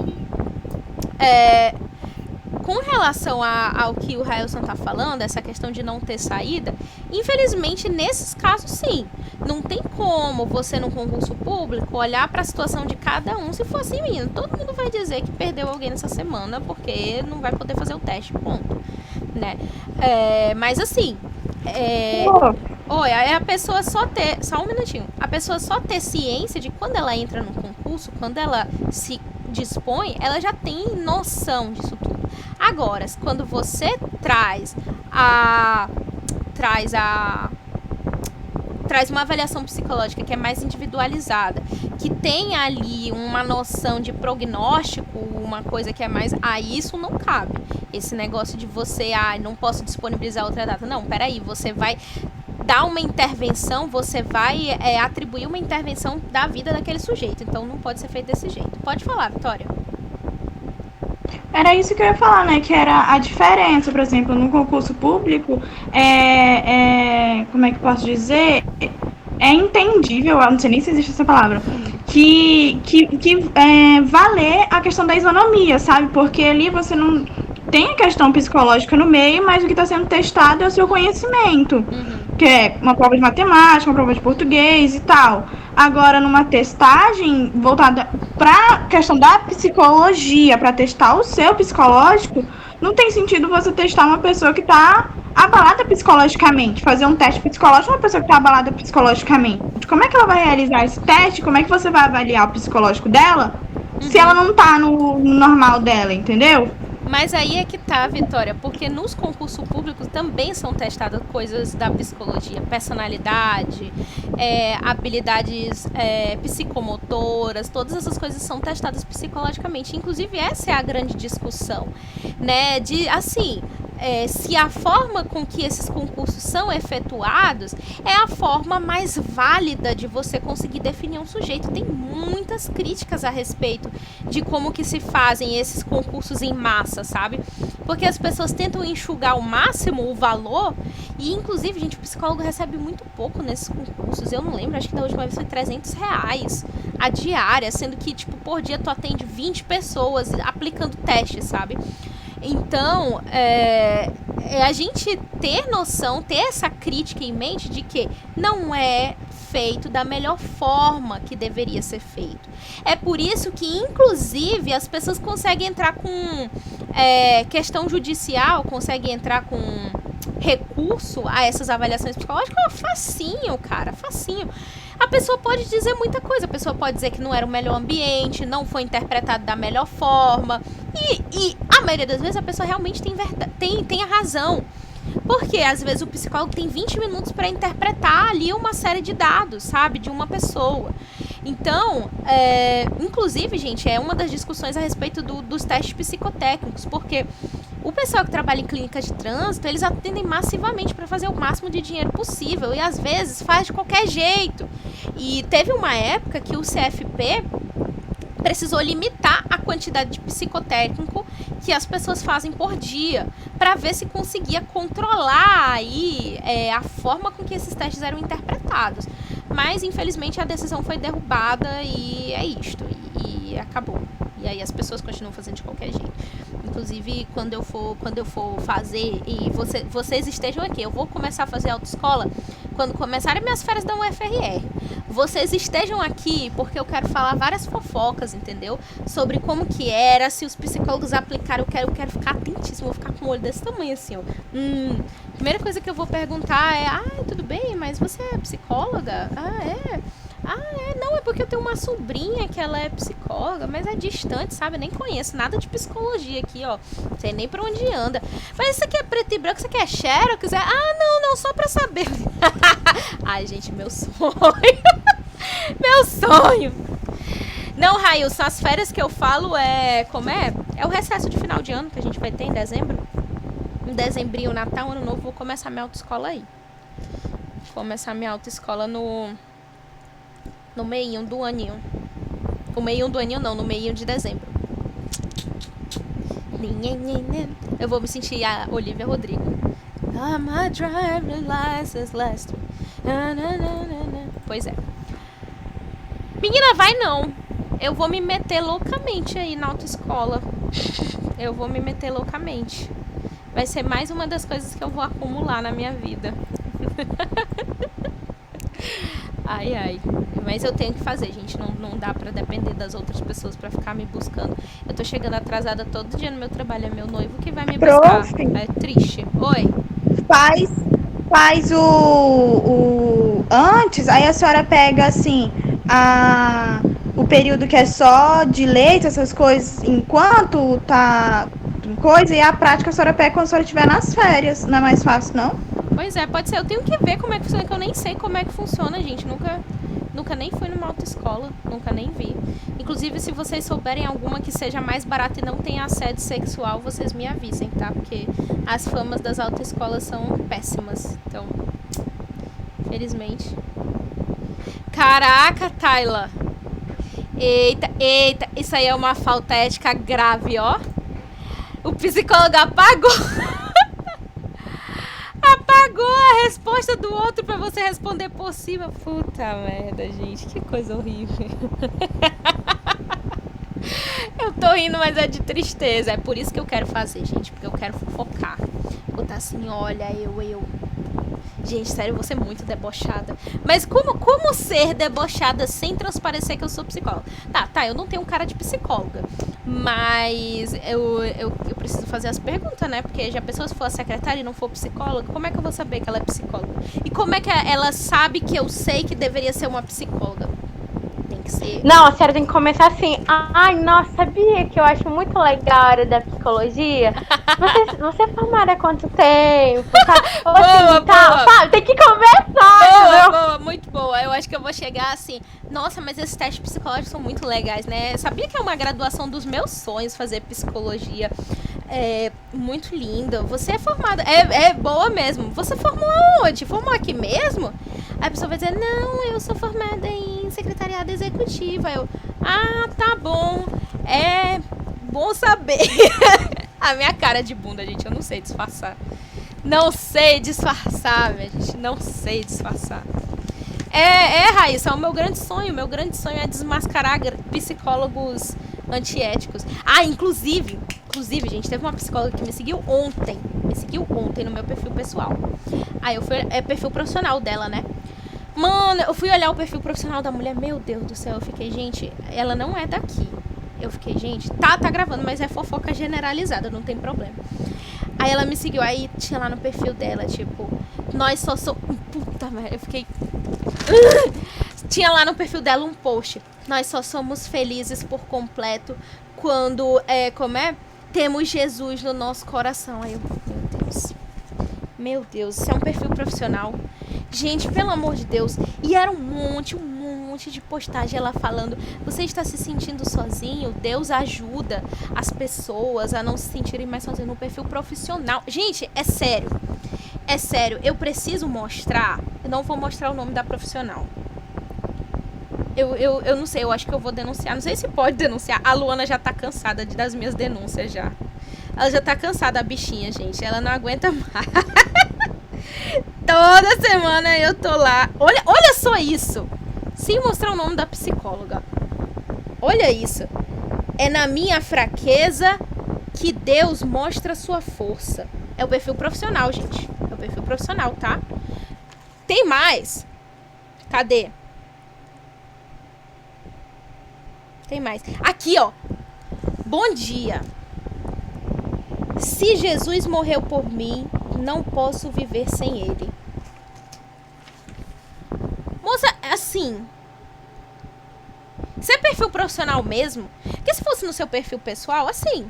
Com relação ao que o Railson está falando, essa questão de não ter saída, infelizmente, nesses casos, sim. Não tem como você, no concurso público, olhar para a situação de cada um. Se for assim, menino, todo mundo vai dizer que perdeu alguém nessa semana porque não vai poder fazer o teste, ponto. Né? Mas assim... a pessoa só um minutinho. A pessoa só ter ciência de quando ela entra no concurso, quando ela se dispõe, ela já tem noção disso tudo. Agora, quando você traz uma avaliação psicológica que é mais individualizada, que tem ali uma noção de prognóstico, uma coisa que é mais... isso não cabe. Esse negócio de você, não posso disponibilizar outra data. Não, peraí, você vai dar uma intervenção, você vai atribuir uma intervenção da vida daquele sujeito. Então, não pode ser feito desse jeito. Pode falar, Vitória. Era isso que eu ia falar, né? Que era a diferença, por exemplo, no concurso público, como é que eu posso dizer? É entendível, eu não sei nem se existe essa palavra, que valer a questão da isonomia, sabe? Porque ali você não tem a questão psicológica no meio, mas o que está sendo testado é o seu conhecimento, que é uma prova de matemática, uma prova de português e tal. Agora, numa testagem voltada para a questão da psicologia, para testar o seu psicológico, não tem sentido você testar uma pessoa que está abalada psicologicamente, fazer um teste psicológico uma pessoa que está abalada psicologicamente. Como é que ela vai realizar esse teste? Como é que você vai avaliar o psicológico dela se ela não está no normal dela, entendeu? Mas aí é que tá, Vitória, porque nos concursos públicos também são testadas coisas da psicologia, personalidade, habilidades psicomotoras, todas essas coisas são testadas psicologicamente. Inclusive, essa é a grande discussão, né? Se a forma com que esses concursos são efetuados é a forma mais válida de você conseguir definir um sujeito. Tem muitas críticas a respeito de como que se fazem esses concursos em massa, sabe? Porque as pessoas tentam enxugar ao máximo o valor e, inclusive, gente, o psicólogo recebe muito pouco nesses concursos. Eu não lembro, acho que da última vez foi R$300 a diária, sendo que, tipo, por dia tu atende 20 pessoas aplicando testes, sabe? Então, a gente ter noção, ter essa crítica em mente de que não é feito da melhor forma que deveria ser feito. É por isso que, inclusive, as pessoas conseguem entrar com questão judicial, conseguem entrar com recurso a essas avaliações psicológicas. Facinho, cara, facinho. A pessoa pode dizer muita coisa, a pessoa pode dizer que não era o melhor ambiente, não foi interpretado da melhor forma, e a maioria das vezes a pessoa realmente tem a razão, porque às vezes o psicólogo tem 20 minutos para interpretar ali uma série de dados, sabe, de uma pessoa. Então, inclusive, gente, é uma das discussões a respeito dos testes psicotécnicos, porque o pessoal que trabalha em clínica de trânsito, eles atendem massivamente para fazer o máximo de dinheiro possível e às vezes faz de qualquer jeito. E teve uma época que o CFP precisou limitar a quantidade de psicotécnico que as pessoas fazem por dia, para ver se conseguia controlar aí a forma com que esses testes eram interpretados. Mas, infelizmente, a decisão foi derrubada e é isto. E acabou. E aí as pessoas continuam fazendo de qualquer jeito. Inclusive, quando eu for fazer, e vocês estejam aqui, eu vou começar a fazer autoescola quando começarem minhas férias da UFRR. Vocês estejam aqui porque eu quero falar várias fofocas, entendeu? Sobre como que era, se os psicólogos aplicaram, eu quero ficar atentíssimo, vou ficar com o olho desse tamanho assim, ó. Primeira coisa que eu vou perguntar é, tudo bem, mas você é psicóloga? Não, é porque eu tenho uma sobrinha que ela é psicóloga, mas é distante, sabe? Eu nem conheço nada de psicologia aqui, ó. Não sei nem pra onde anda. Mas isso aqui é preto e branco, isso aqui é xerox? Não, só pra saber. Ai, gente, meu sonho. Meu sonho. Não, Railson, as férias que eu falo como é? É o recesso de final de ano que a gente vai ter em dezembro. Em dezembrinho, Natal, Ano Novo, vou começar minha autoescola aí. Vou começar minha autoescola no meinho do aninho. O meinho do aninho não, no meinho de dezembro. Eu vou me sentir a Olivia Rodrigo. I'm a driving license last week. Pois é. Menina, vai não. Eu vou me meter loucamente aí na autoescola. Eu vou me meter loucamente. Vai ser mais uma das coisas que eu vou acumular na minha vida. Ai. Mas eu tenho que fazer, gente. Não dá pra depender das outras pessoas pra ficar me buscando. Eu tô chegando atrasada todo dia no meu trabalho. É meu noivo que vai me buscar. É triste. Oi. Faz o antes, aí a senhora pega assim o período que é só de leite, essas coisas, enquanto coisa, e a prática a senhora pega quando a senhora estiver nas férias. Não é mais fácil, não? Pois é, pode ser. Eu tenho que ver como é que funciona, que eu nem sei como é que funciona, gente. Nunca nem fui numa autoescola, nunca nem vi. Inclusive, se vocês souberem alguma que seja mais barata e não tenha assédio sexual, vocês me avisem, tá? Porque as famas das autoescolas são péssimas. Então, felizmente. Caraca, Tayla! Eita, isso aí é uma falta ética grave, ó. O psicólogo apagou. Apagou a resposta do outro pra você responder por cima. Puta merda, gente. Que coisa horrível. Eu tô rindo, mas é de tristeza. É por isso que eu quero fazer, gente. Porque eu quero fofocar. Botar assim, olha, eu. Gente, sério, eu vou ser muito debochada. Mas como ser debochada sem transparecer que eu sou psicóloga? Tá, eu não tenho cara de psicóloga. Mas eu preciso fazer as perguntas, né? Porque já pensou se for a secretária e não for psicóloga, como é que eu vou saber que ela é psicóloga? E como é que ela sabe que eu sei que deveria ser uma psicóloga? Tem que ser... Não, a senhora tem que começar assim. Ai, nossa, sabia que eu acho muito legal a área da psicologia? Você é formada há quanto tempo? Ou assim, boa. Sabe? Tem que conversar. Boa, muito boa. Eu acho que eu vou chegar assim, nossa, mas esses testes psicológicos são muito legais, né? Sabia que é uma graduação dos meus sonhos fazer psicologia? É muito linda. Você é formada, é boa mesmo. Você formou onde? Formou aqui mesmo? Aí a pessoa vai dizer, não, eu sou formada em secretariado executiva. Tá bom. É bom saber. A minha cara de bunda, gente, eu não sei disfarçar. Não sei disfarçar, minha gente. Não sei disfarçar. Raíssa, é o meu grande sonho. Meu grande sonho é desmascarar psicólogos antiéticos. Inclusive, gente, teve uma psicóloga que me seguiu ontem. No meu perfil pessoal. Aí eu fui... É perfil profissional dela, né? Mano, eu fui olhar o perfil profissional da mulher. Meu Deus do céu, eu fiquei, gente, ela não é daqui. Eu fiquei, gente, tá gravando, mas é fofoca generalizada, não tem problema. Aí ela me seguiu, aí tinha lá no perfil dela, tipo, nós só somos... Puta merda, eu fiquei... Tinha lá no perfil dela um post. Nós só somos felizes por completo quando, temos Jesus no nosso coração. Aí eu, meu Deus, isso é um perfil profissional. Gente, pelo amor de Deus. E era um monte de postagem ela falando, você está se sentindo sozinho? Deus ajuda as pessoas a não se sentirem mais sozinhas no perfil profissional. Gente, é sério, eu preciso mostrar. Eu não vou mostrar o nome da profissional. Eu não sei, eu acho que eu vou denunciar. Não sei se pode denunciar. A Luana já tá cansada das minhas denúncias já. Ela já tá cansada, a bichinha, gente. Ela não aguenta mais. Toda semana eu tô lá. Olha só isso. Sem mostrar o nome da psicóloga. Olha isso. É na minha fraqueza que Deus mostra sua força. É o perfil profissional, gente. É o perfil profissional, tá? Tem mais. Cadê? Tem mais. Aqui, ó. Bom dia. Se Jesus morreu por mim, não posso viver sem ele. Moça, assim... Isso é perfil profissional mesmo? Porque se fosse no seu perfil pessoal, assim...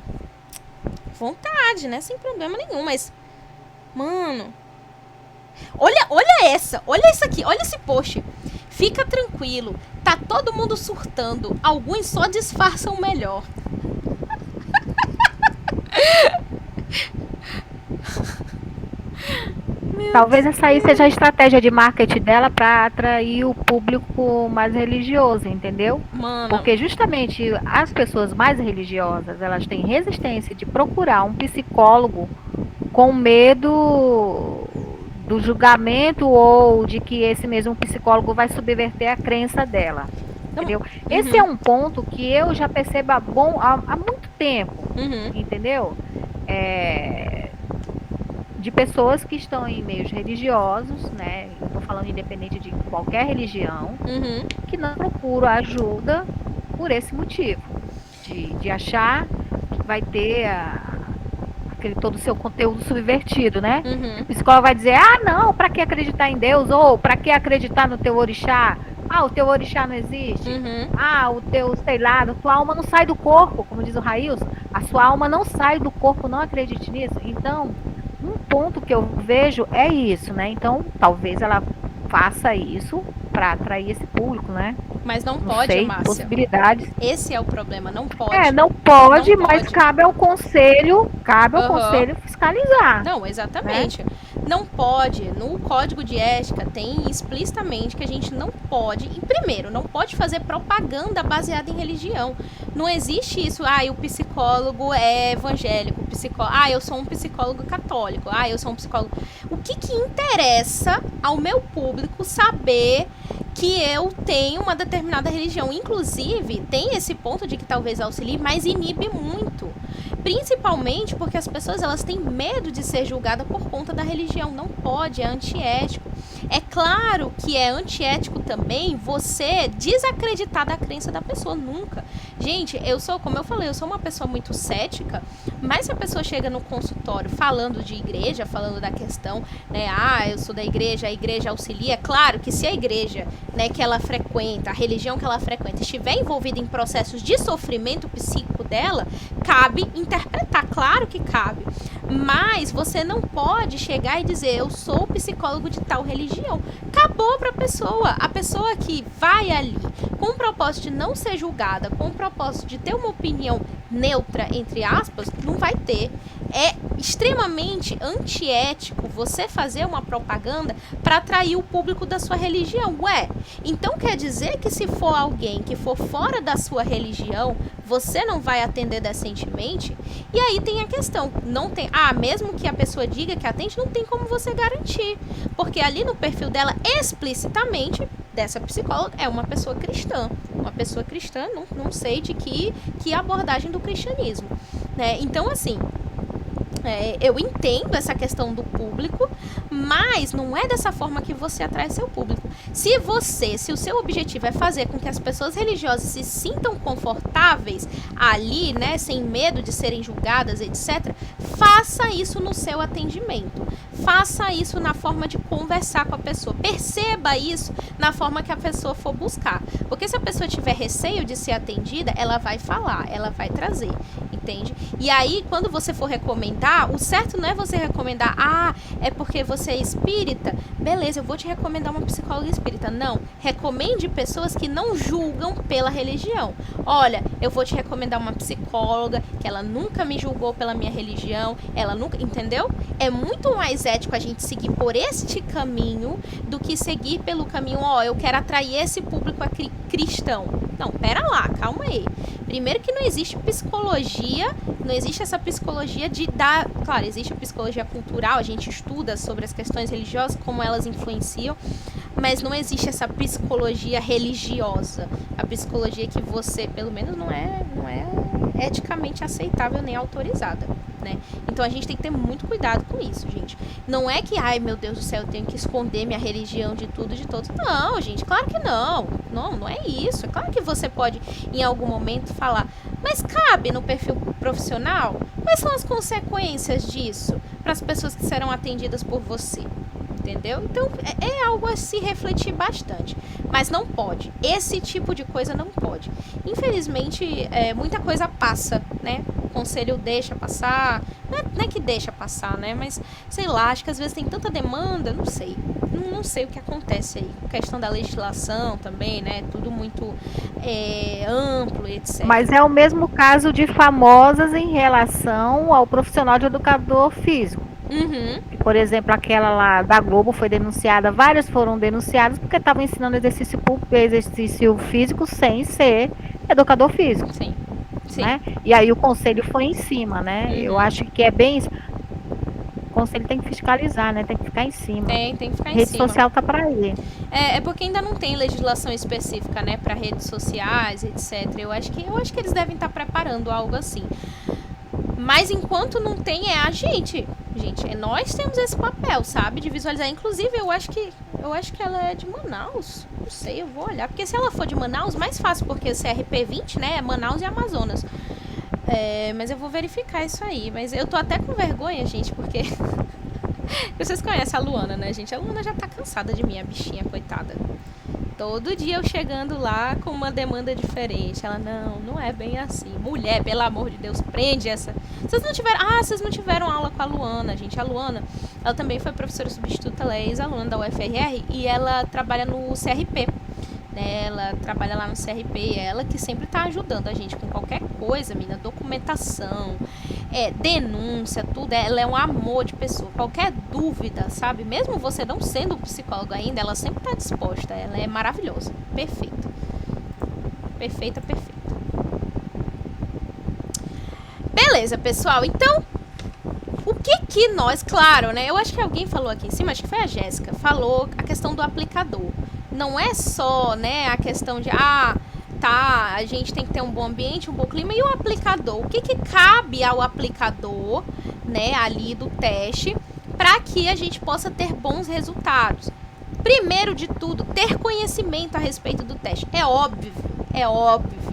Vontade, né? Sem problema nenhum, mas... Mano... Olha essa. Olha isso aqui. Olha esse post. Fica tranquilo. Tá todo mundo surtando. Alguns só disfarçam melhor. Talvez essa aí seja a estratégia de marketing dela para atrair o público mais religioso, entendeu? Mano. Porque justamente as pessoas mais religiosas, elas têm resistência de procurar um psicólogo com medo do julgamento ou de que esse mesmo psicólogo vai subverter a crença dela. Entendeu? Esse é um ponto que eu já percebo há muito tempo, entendeu? De pessoas que estão em meios religiosos, né? Estou falando independente de qualquer religião, que não procuram ajuda por esse motivo, de achar que vai ter aquele todo o seu conteúdo subvertido, né? O psicólogo vai dizer, não, para que acreditar em Deus? Ou para que acreditar no teu orixá? o teu orixá não existe. O teu, sei lá, a tua alma não sai do corpo, como diz o Railson. A sua alma não sai do corpo, não acredite nisso. Então, um ponto que eu vejo é isso, né? Então, talvez ela faça isso para atrair esse público, né? Mas não pode, sei, Márcia. Possibilidades. Esse é o problema, não pode. Não pode, mas cabe ao conselho fiscalizar. Não, exatamente. Né? Não pode, no Código de Ética tem explicitamente que a gente não pode, e primeiro, não pode fazer propaganda baseada em religião. Não existe isso, o psicólogo é evangélico, eu sou um psicólogo católico, eu sou um psicólogo... O que interessa ao meu público saber que eu tenho uma determinada religião? Inclusive, tem esse ponto de que talvez auxilie, mas inibe muito. Principalmente porque as pessoas elas têm medo de ser julgadas por conta da religião. Não pode, é antiético. É claro que é antiético também você desacreditar da crença da pessoa, nunca. Gente, como eu falei, eu sou uma pessoa muito cética, mas se a pessoa chega no consultório falando de igreja, falando da questão, né, eu sou da igreja, a igreja auxilia, é claro que se a igreja, né, que ela frequenta, a religião que ela frequenta, estiver envolvida em processos de sofrimento psíquico dela, cabe interpretar, claro que cabe. Mas você não pode chegar e dizer, eu sou psicólogo de tal religião. Acabou pra pessoa. A pessoa que vai ali com o propósito de não ser julgada, com o propósito de ter uma opinião neutra, entre aspas, não vai ter. É extremamente antiético você fazer uma propaganda para atrair o público da sua religião. Então quer dizer que se for alguém que for fora da sua religião, você não vai atender decentemente? E aí tem a questão, não tem, mesmo que a pessoa diga que atende, não tem como você garantir, porque ali no perfil dela, explicitamente, dessa psicóloga, é uma pessoa cristã. Uma pessoa cristã, não sei de que abordagem do cristianismo, né? Então, assim, eu entendo essa questão do público, mas não é dessa forma que você atrai seu público. Se o seu objetivo é fazer com que as pessoas religiosas se sintam confortáveis ali, né, sem medo de serem julgadas, etc., faça isso no seu atendimento. Faça isso na forma de conversar com a pessoa. Perceba isso na forma que a pessoa for buscar. Porque se a pessoa tiver receio de ser atendida, ela vai falar, ela vai trazer, entende? E aí, quando você for recomendar, o certo não é você recomendar, é porque você é espírita, beleza, eu vou te recomendar uma psicóloga espírita. Não, recomende pessoas que não julgam pela religião. Olha, eu vou te recomendar uma psicóloga que ela nunca me julgou pela minha religião, ela nunca, entendeu? É muito mais ético a gente seguir por este caminho do que seguir pelo caminho, eu quero atrair esse público cristão. Não, pera lá, calma aí. Primeiro que não existe psicologia, não existe essa psicologia de dar... Claro, existe a psicologia cultural, a gente estuda sobre as questões religiosas, como elas influenciam, mas não existe essa psicologia religiosa. A psicologia que você, pelo menos, não é eticamente aceitável nem autorizada, né? Então a gente tem que ter muito cuidado com isso, gente. Não é que, meu Deus do céu, eu tenho que esconder minha religião de tudo, de todos. Não, gente, claro que não. Não é isso. É claro que você pode, em algum momento, falar, mas cabe no perfil profissional? Quais são as consequências disso para as pessoas que serão atendidas por você? Entendeu? Então, é algo a se refletir bastante. Mas não pode. Esse tipo de coisa não pode. Infelizmente, muita coisa passa, né? O conselho deixa passar. Não é que deixa passar, né? Mas, sei lá, acho que às vezes tem tanta demanda, não sei. Não sei o que acontece aí. A questão da legislação também, né? Tudo muito amplo, etc. Mas é o mesmo caso de famosas em relação ao profissional de educador físico. Uhum. Por exemplo, aquela lá da Globo foi denunciada, várias foram denunciadas porque estavam ensinando exercício físico sem ser educador físico. Sim. Né? E aí o conselho foi em cima, né? Eu acho que é bem isso. O conselho tem que fiscalizar, né? Tem que ficar em cima. Tem que ficar em rede cima. Social tá para aí. É porque ainda não tem legislação específica, né, para redes sociais, etc. Eu acho que eles devem estar preparando algo assim. Mas enquanto não tem, é a gente. Gente, nós temos esse papel, sabe? De visualizar. Inclusive, eu acho que ela é de Manaus. Não sei, eu vou olhar. Porque se ela for de Manaus, mais fácil, porque CRP20, né? É Manaus e Amazonas. Mas eu vou verificar isso aí. Mas eu tô até com vergonha, gente, porque... Vocês conhecem a Luana, né, gente? A Luana já tá cansada de mim, a bichinha, coitada. Todo dia eu chegando lá com uma demanda diferente. Ela, não é bem assim. Mulher, pelo amor de Deus, prende essa. Vocês não tiveram aula com a Luana, gente. A Luana, ela também foi professora substituta, ela é ex-aluna da UFRR e ela trabalha no CRP. Né? Ela trabalha lá no CRP e ela que sempre tá ajudando a gente com qualquer coisa, menina, documentação, denúncia, tudo. Ela é um amor de pessoa. Qualquer dúvida, sabe? Mesmo você não sendo psicólogo ainda, ela sempre tá disposta. Ela é maravilhosa. Perfeita. Perfeita. Beleza, pessoal. Então, o que nós... Claro, né? Eu acho que alguém falou aqui em cima, acho que foi a Jéssica, falou a questão do aplicador. Não é só, né, a questão de... a gente tem que ter um bom ambiente, um bom clima. E o aplicador? O que cabe ao aplicador, né, ali do teste, para que a gente possa ter bons resultados? Primeiro de tudo, ter conhecimento a respeito do teste. É óbvio,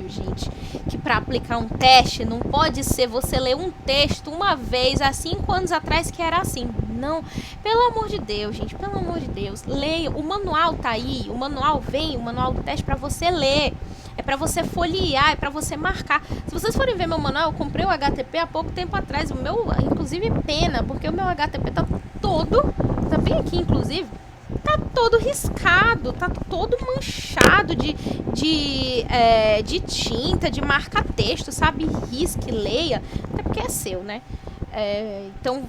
gente, que para aplicar um teste não pode ser você ler um texto uma vez há 5 anos atrás que era assim. Não, pelo amor de Deus, gente, pelo amor de Deus, leia. O manual tá aí, o manual do teste para você ler. É para você folhear, é para você marcar. Se vocês forem ver meu manual, eu comprei o HTP há pouco tempo atrás. O meu, inclusive, pena, porque o meu HTP tá bem aqui, inclusive, tá todo riscado, tá todo manchado de tinta, de marca-texto, sabe? Risque, leia, até porque é seu, né? Então,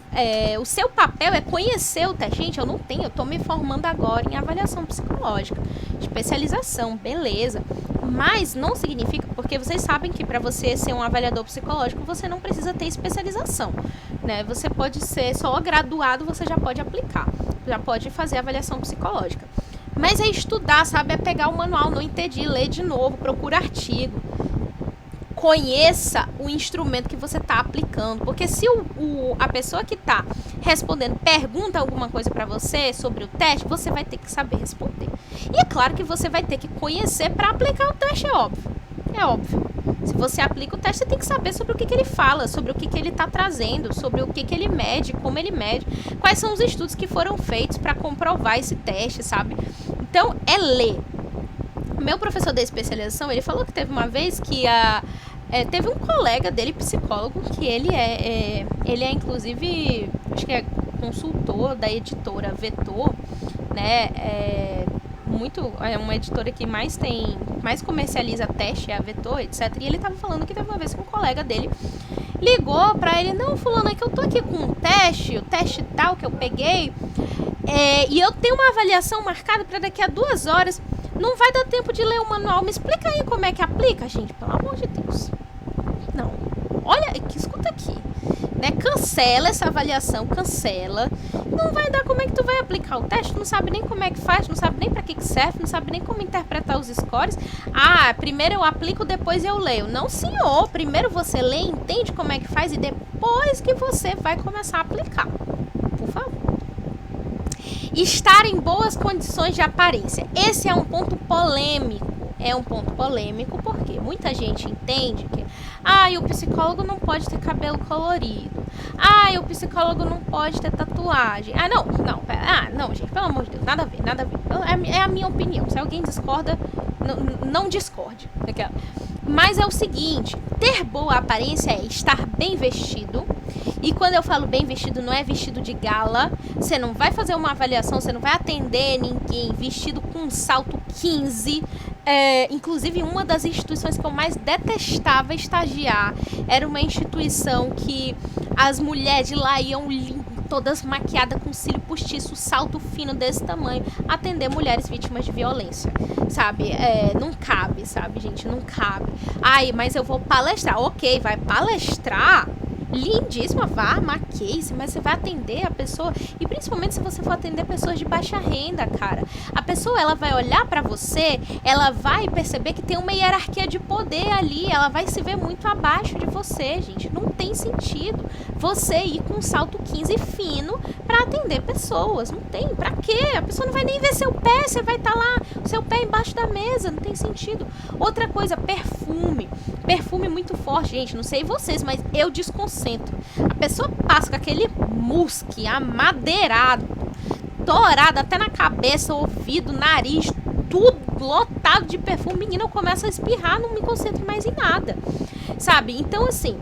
o seu papel é conhecer o teste. Gente, eu tô me formando agora em avaliação psicológica, especialização, beleza. Mas não significa, porque vocês sabem que para você ser um avaliador psicológico, você não precisa ter especialização, né? Você pode ser só graduado, você já pode aplicar, já pode fazer avaliação psicológica. Mas é estudar, sabe? É pegar o manual, não entendi, ler de novo, procura artigo. Conheça o instrumento que você está aplicando, porque se a pessoa que está respondendo pergunta alguma coisa para você sobre o teste, você vai ter que saber responder. E é claro que você vai ter que conhecer para aplicar o teste, é óbvio. Se você aplica o teste, você tem que saber sobre o que ele fala, sobre o que ele está trazendo, sobre o que ele mede, como ele mede, quais são os estudos que foram feitos para comprovar esse teste, sabe? Então, é ler. Meu professor da especialização, ele falou que teve uma vez que teve um colega dele, psicólogo, que ele é inclusive, acho que é consultor da editora Vetor, né? É uma editora que mais comercializa teste, é a Vetor, etc. E ele tava falando que teve uma vez que um colega dele ligou pra ele: não, fulano, é que eu tô aqui com um teste, o teste tal que eu peguei, e eu tenho uma avaliação marcada para daqui a 2 horas. Não vai dar tempo de ler o manual. Me explica aí como é que aplica, gente. Pelo amor de Deus. Não. Olha, escuta aqui. Né? Cancela essa avaliação. Cancela. Não vai dar. Como é que tu vai aplicar o teste? Não sabe nem como é que faz. Não sabe nem pra que serve. Não sabe nem como interpretar os scores. Primeiro eu aplico, depois eu leio. Não, senhor. Primeiro você lê, entende como é que faz e depois que você vai começar a aplicar. Por favor. Estar em boas condições de aparência. Esse é um ponto polêmico. É um ponto polêmico porque muita gente entende que o psicólogo não pode ter cabelo colorido. O psicólogo não pode ter tatuagem. Não, gente, pelo amor de Deus, nada a ver. É a minha opinião. Se alguém discorda, não discorde. Mas é o seguinte, ter boa aparência é estar bem vestido. E quando eu falo bem vestido, não é vestido de gala. Você não vai fazer uma avaliação, você não vai atender ninguém vestido com um salto 15. Inclusive, uma das instituições que eu mais detestava estagiar era uma instituição que as mulheres de lá iam todas maquiadas com cílio postiço, salto fino desse tamanho, atender mulheres vítimas de violência, sabe? Não cabe, sabe, gente? Não cabe. Mas eu vou palestrar. Ok, vai palestrar. Lindíssima, vá, maqueie-se, mas você vai atender a pessoa, e principalmente se você for atender pessoas de baixa renda, cara. A pessoa, ela vai olhar pra você, ela vai perceber que tem uma hierarquia de poder ali, ela vai se ver muito abaixo de você, gente. Não tem sentido você ir com um salto 15 fino pra atender pessoas. Não tem, pra quê? A pessoa não vai nem ver seu pé, você vai estar lá, seu pé embaixo da mesa, não tem sentido. Outra coisa, perfume. Perfume muito forte, gente, não sei vocês, mas eu desconcentro. A pessoa passa com aquele musque amadeirado, dourado até na cabeça, ouvido, nariz, tudo lotado de perfume, menina, eu começo a espirrar, não me concentro mais em nada, sabe? Então, assim,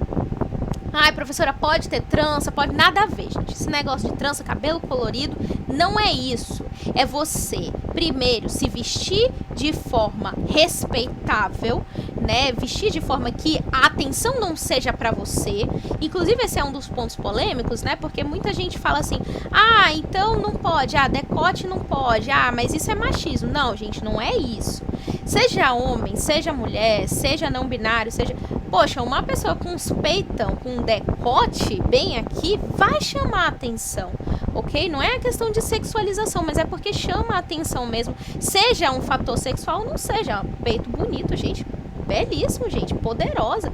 ai, professora, pode ter trança, pode nada a ver, gente. Esse negócio de trança, cabelo colorido, não é isso. É você, primeiro, se vestir de forma respeitável, né? Vestir de forma que a atenção não seja pra você. Inclusive, esse é um dos pontos polêmicos, né? Porque muita gente fala assim, ah, então não pode, ah, decote não pode, ah, mas isso é machismo. Não, gente, não é isso. Seja homem, seja mulher, seja não binário, seja... Poxa, uma pessoa com uns peitão, com um decote bem aqui, vai chamar a atenção, ok? Não é a questão de sexualização, mas é porque chama a atenção mesmo. Seja um fator sexual ou não seja. Peito bonito, gente. Belíssimo, gente. Poderosa.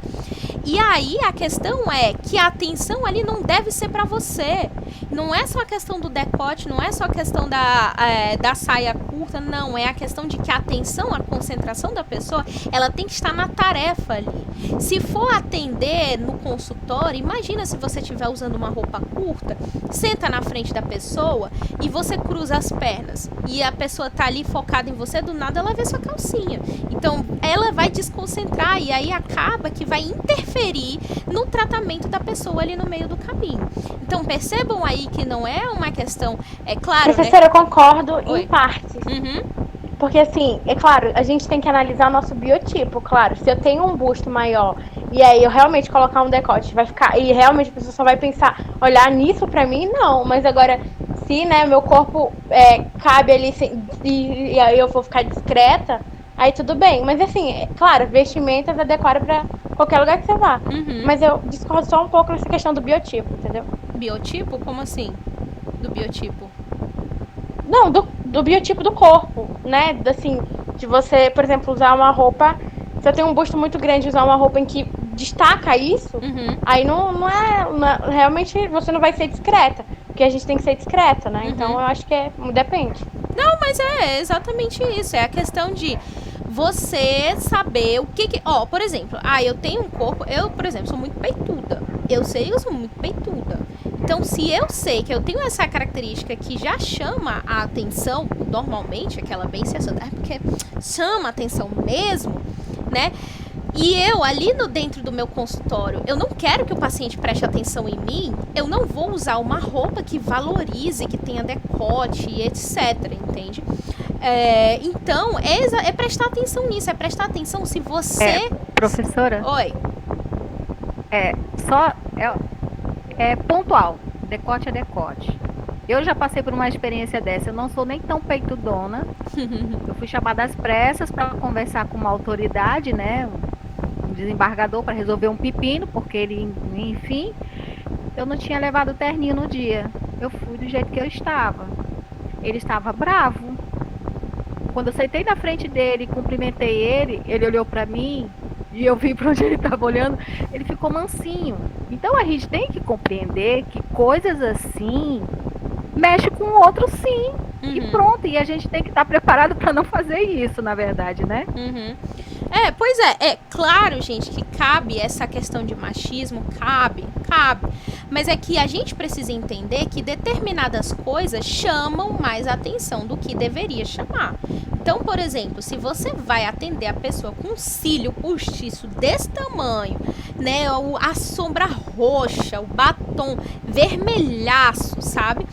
E aí a questão é que a atenção ali não deve ser pra você. Não é só a questão do decote, não é só a questão da saia curta, não. É a questão de que a atenção, a concentração da pessoa, ela tem que estar na tarefa ali. Se for atender no consultório, imagina se você estiver usando uma roupa curta, senta na frente da pessoa e você cruza as pernas. E a pessoa tá ali focada em você, do nada ela vê sua calcinha. Então, ela vai desconcentrar e aí acaba que vai interferir no tratamento da pessoa ali no meio do caminho. Então, percebam aí que não é uma questão, é claro, professora, né? Eu concordo Oi. em partes. Uhum. Porque, assim, é claro, a gente tem que analisar nosso biotipo, claro. Se eu tenho um busto maior e aí eu realmente colocar um decote, vai ficar... E realmente a pessoa só vai pensar, olhar nisso pra mim, não. Mas agora, se, né, meu corpo cabe ali e aí eu vou ficar discreta, aí tudo bem. Mas, assim, claro, vestimentas adequada pra qualquer lugar que você vá. Uhum. Mas eu discordo só um pouco nessa questão do biotipo, entendeu? Biotipo? Como assim? Do biotipo? Não, do biotipo do corpo, né? Assim, de você, por exemplo, usar uma roupa... Se eu tenho um busto muito grande, usar uma roupa em que destaca isso, aí não é... Realmente, você não vai ser discreta. Porque a gente tem que ser discreta, né? Então, eu acho que depende. Não, mas é exatamente isso. É a questão de você saber o que... Ó, por exemplo, eu tenho um corpo... Eu, por exemplo, sou muito peituda. Eu sou muito peituda. Então, se eu sei que eu tenho essa característica que já chama a atenção, normalmente, aquela bem sensacional, porque chama a atenção mesmo, né? E eu, ali dentro do meu consultório, eu não quero que o paciente preste atenção em mim, eu não vou usar uma roupa que valorize, que tenha decote e etc, entende? Então, é prestar atenção nisso, é prestar atenção se você... Professora? Oi. É pontual, decote é decote. Eu já passei por uma experiência dessa, eu não sou nem tão peitudona. Eu fui chamada às pressas para conversar com uma autoridade, né, um desembargador, para resolver um pepino, porque ele, enfim, eu não tinha levado o terninho no dia. Eu fui do jeito que eu estava. Ele estava bravo. Quando eu sentei na frente dele, cumprimentei ele olhou para mim, e eu vi para onde ele estava olhando, ele ficou mansinho. Então a gente tem que compreender que coisas assim mexe com o outro, sim. E pronto, e a gente tem que estar preparado para não fazer isso, na verdade, né? Pois é claro, gente, que cabe essa questão de machismo, cabe, mas é que a gente precisa entender que determinadas coisas chamam mais atenção do que deveria chamar. Então, por exemplo, se você vai atender a pessoa com um cílio postiço desse tamanho, né, a sombra roxa, o batom vermelhaço, sabe?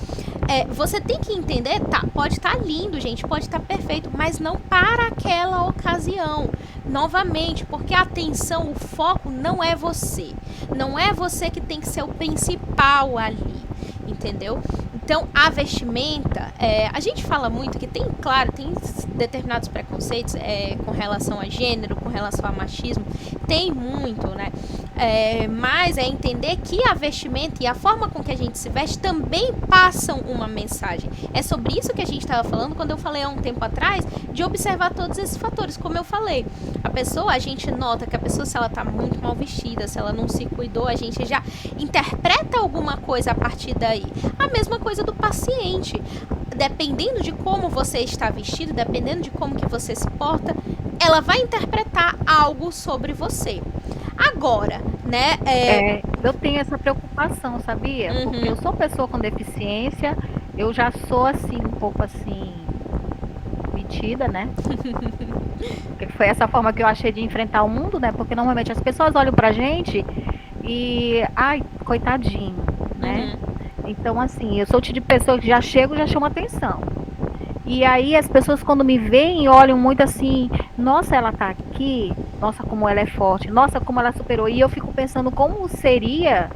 Você tem que entender, pode estar lindo, gente, pode estar perfeito, mas não para aquela ocasião. Novamente, porque a atenção, o foco não é você. Não é você que tem que ser o principal ali, entendeu? Então, a vestimenta, a gente fala muito que tem determinados preconceitos com relação a gênero, com relação a machismo, tem muito, né? Mas é entender que a vestimenta e a forma com que a gente se veste também passam uma mensagem. É sobre isso que a gente estava falando quando eu falei há um tempo atrás, de observar todos esses fatores, como eu falei. A gente nota que a pessoa, se ela está muito mal vestida, se ela não se cuidou, a gente já interpreta alguma coisa a partir daí. A mesma coisa do paciente. Dependendo de como você está vestido, dependendo de como que você se porta, ela vai interpretar algo sobre você. Agora, né? Eu tenho essa preocupação, sabia? Porque eu sou pessoa com deficiência, eu já sou assim, um pouco assim, me metida, né? Porque foi essa forma que eu achei de enfrentar o mundo, né? Porque normalmente as pessoas olham pra gente e... Ai, coitadinho, né? Então, assim, eu sou o tipo de pessoa que já chego e já chamo atenção. E aí as pessoas quando me veem olham muito assim, nossa, ela tá aqui, nossa, como ela é forte, nossa, como ela superou. E eu fico pensando como seria,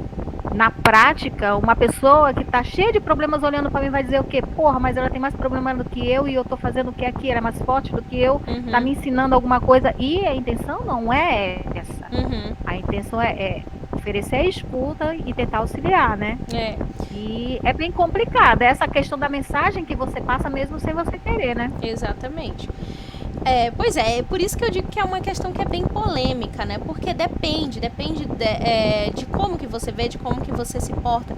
na prática, uma pessoa que tá cheia de problemas olhando pra mim vai dizer o quê? Porra, mas ela tem mais problema do que eu e eu tô fazendo o que aqui? Ela é mais forte do que eu, tá me ensinando alguma coisa. E a intenção não é essa. A intenção é oferecer a escuta e tentar auxiliar, né? E é bem complicado. É essa questão da mensagem que você passa mesmo sem você querer, né? Exatamente. Pois é por isso que eu digo que é uma questão que é bem polêmica, né? Porque depende de como que você vê, de como que você se porta.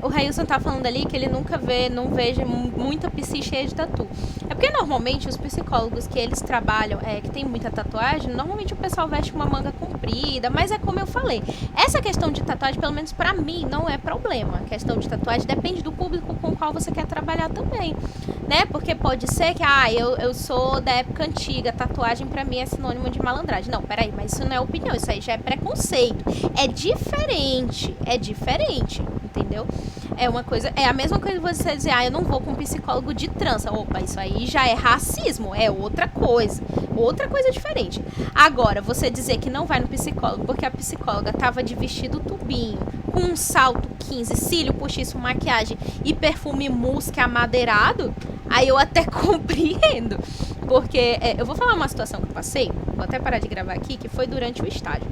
O Railson tá falando ali que ele nunca não veja muita psi cheia de tatu. É porque normalmente os psicólogos que eles trabalham, que tem muita tatuagem, normalmente o pessoal veste uma manga comprida, mas é como eu falei, essa questão de tatuagem, pelo menos pra mim, não é problema. A questão de tatuagem depende do público com o qual você quer trabalhar também, né? Porque pode ser que, eu sou da época antiga, tatuagem pra mim é sinônimo de malandragem. Não, peraí, mas isso não é opinião, isso aí já é preconceito. É diferente, entendeu? É a mesma coisa que você dizer, eu não vou com um psicólogo de trança. Opa, isso aí já é racismo, é outra coisa diferente. Agora, você dizer que não vai no psicólogo porque a psicóloga tava de vestido tubinho, com um salto 15, cílio postiço, maquiagem e perfume mousse amadeirado, aí eu até compreendo. Porque eu vou falar uma situação que eu passei, vou até parar de gravar aqui, que foi durante o estágio.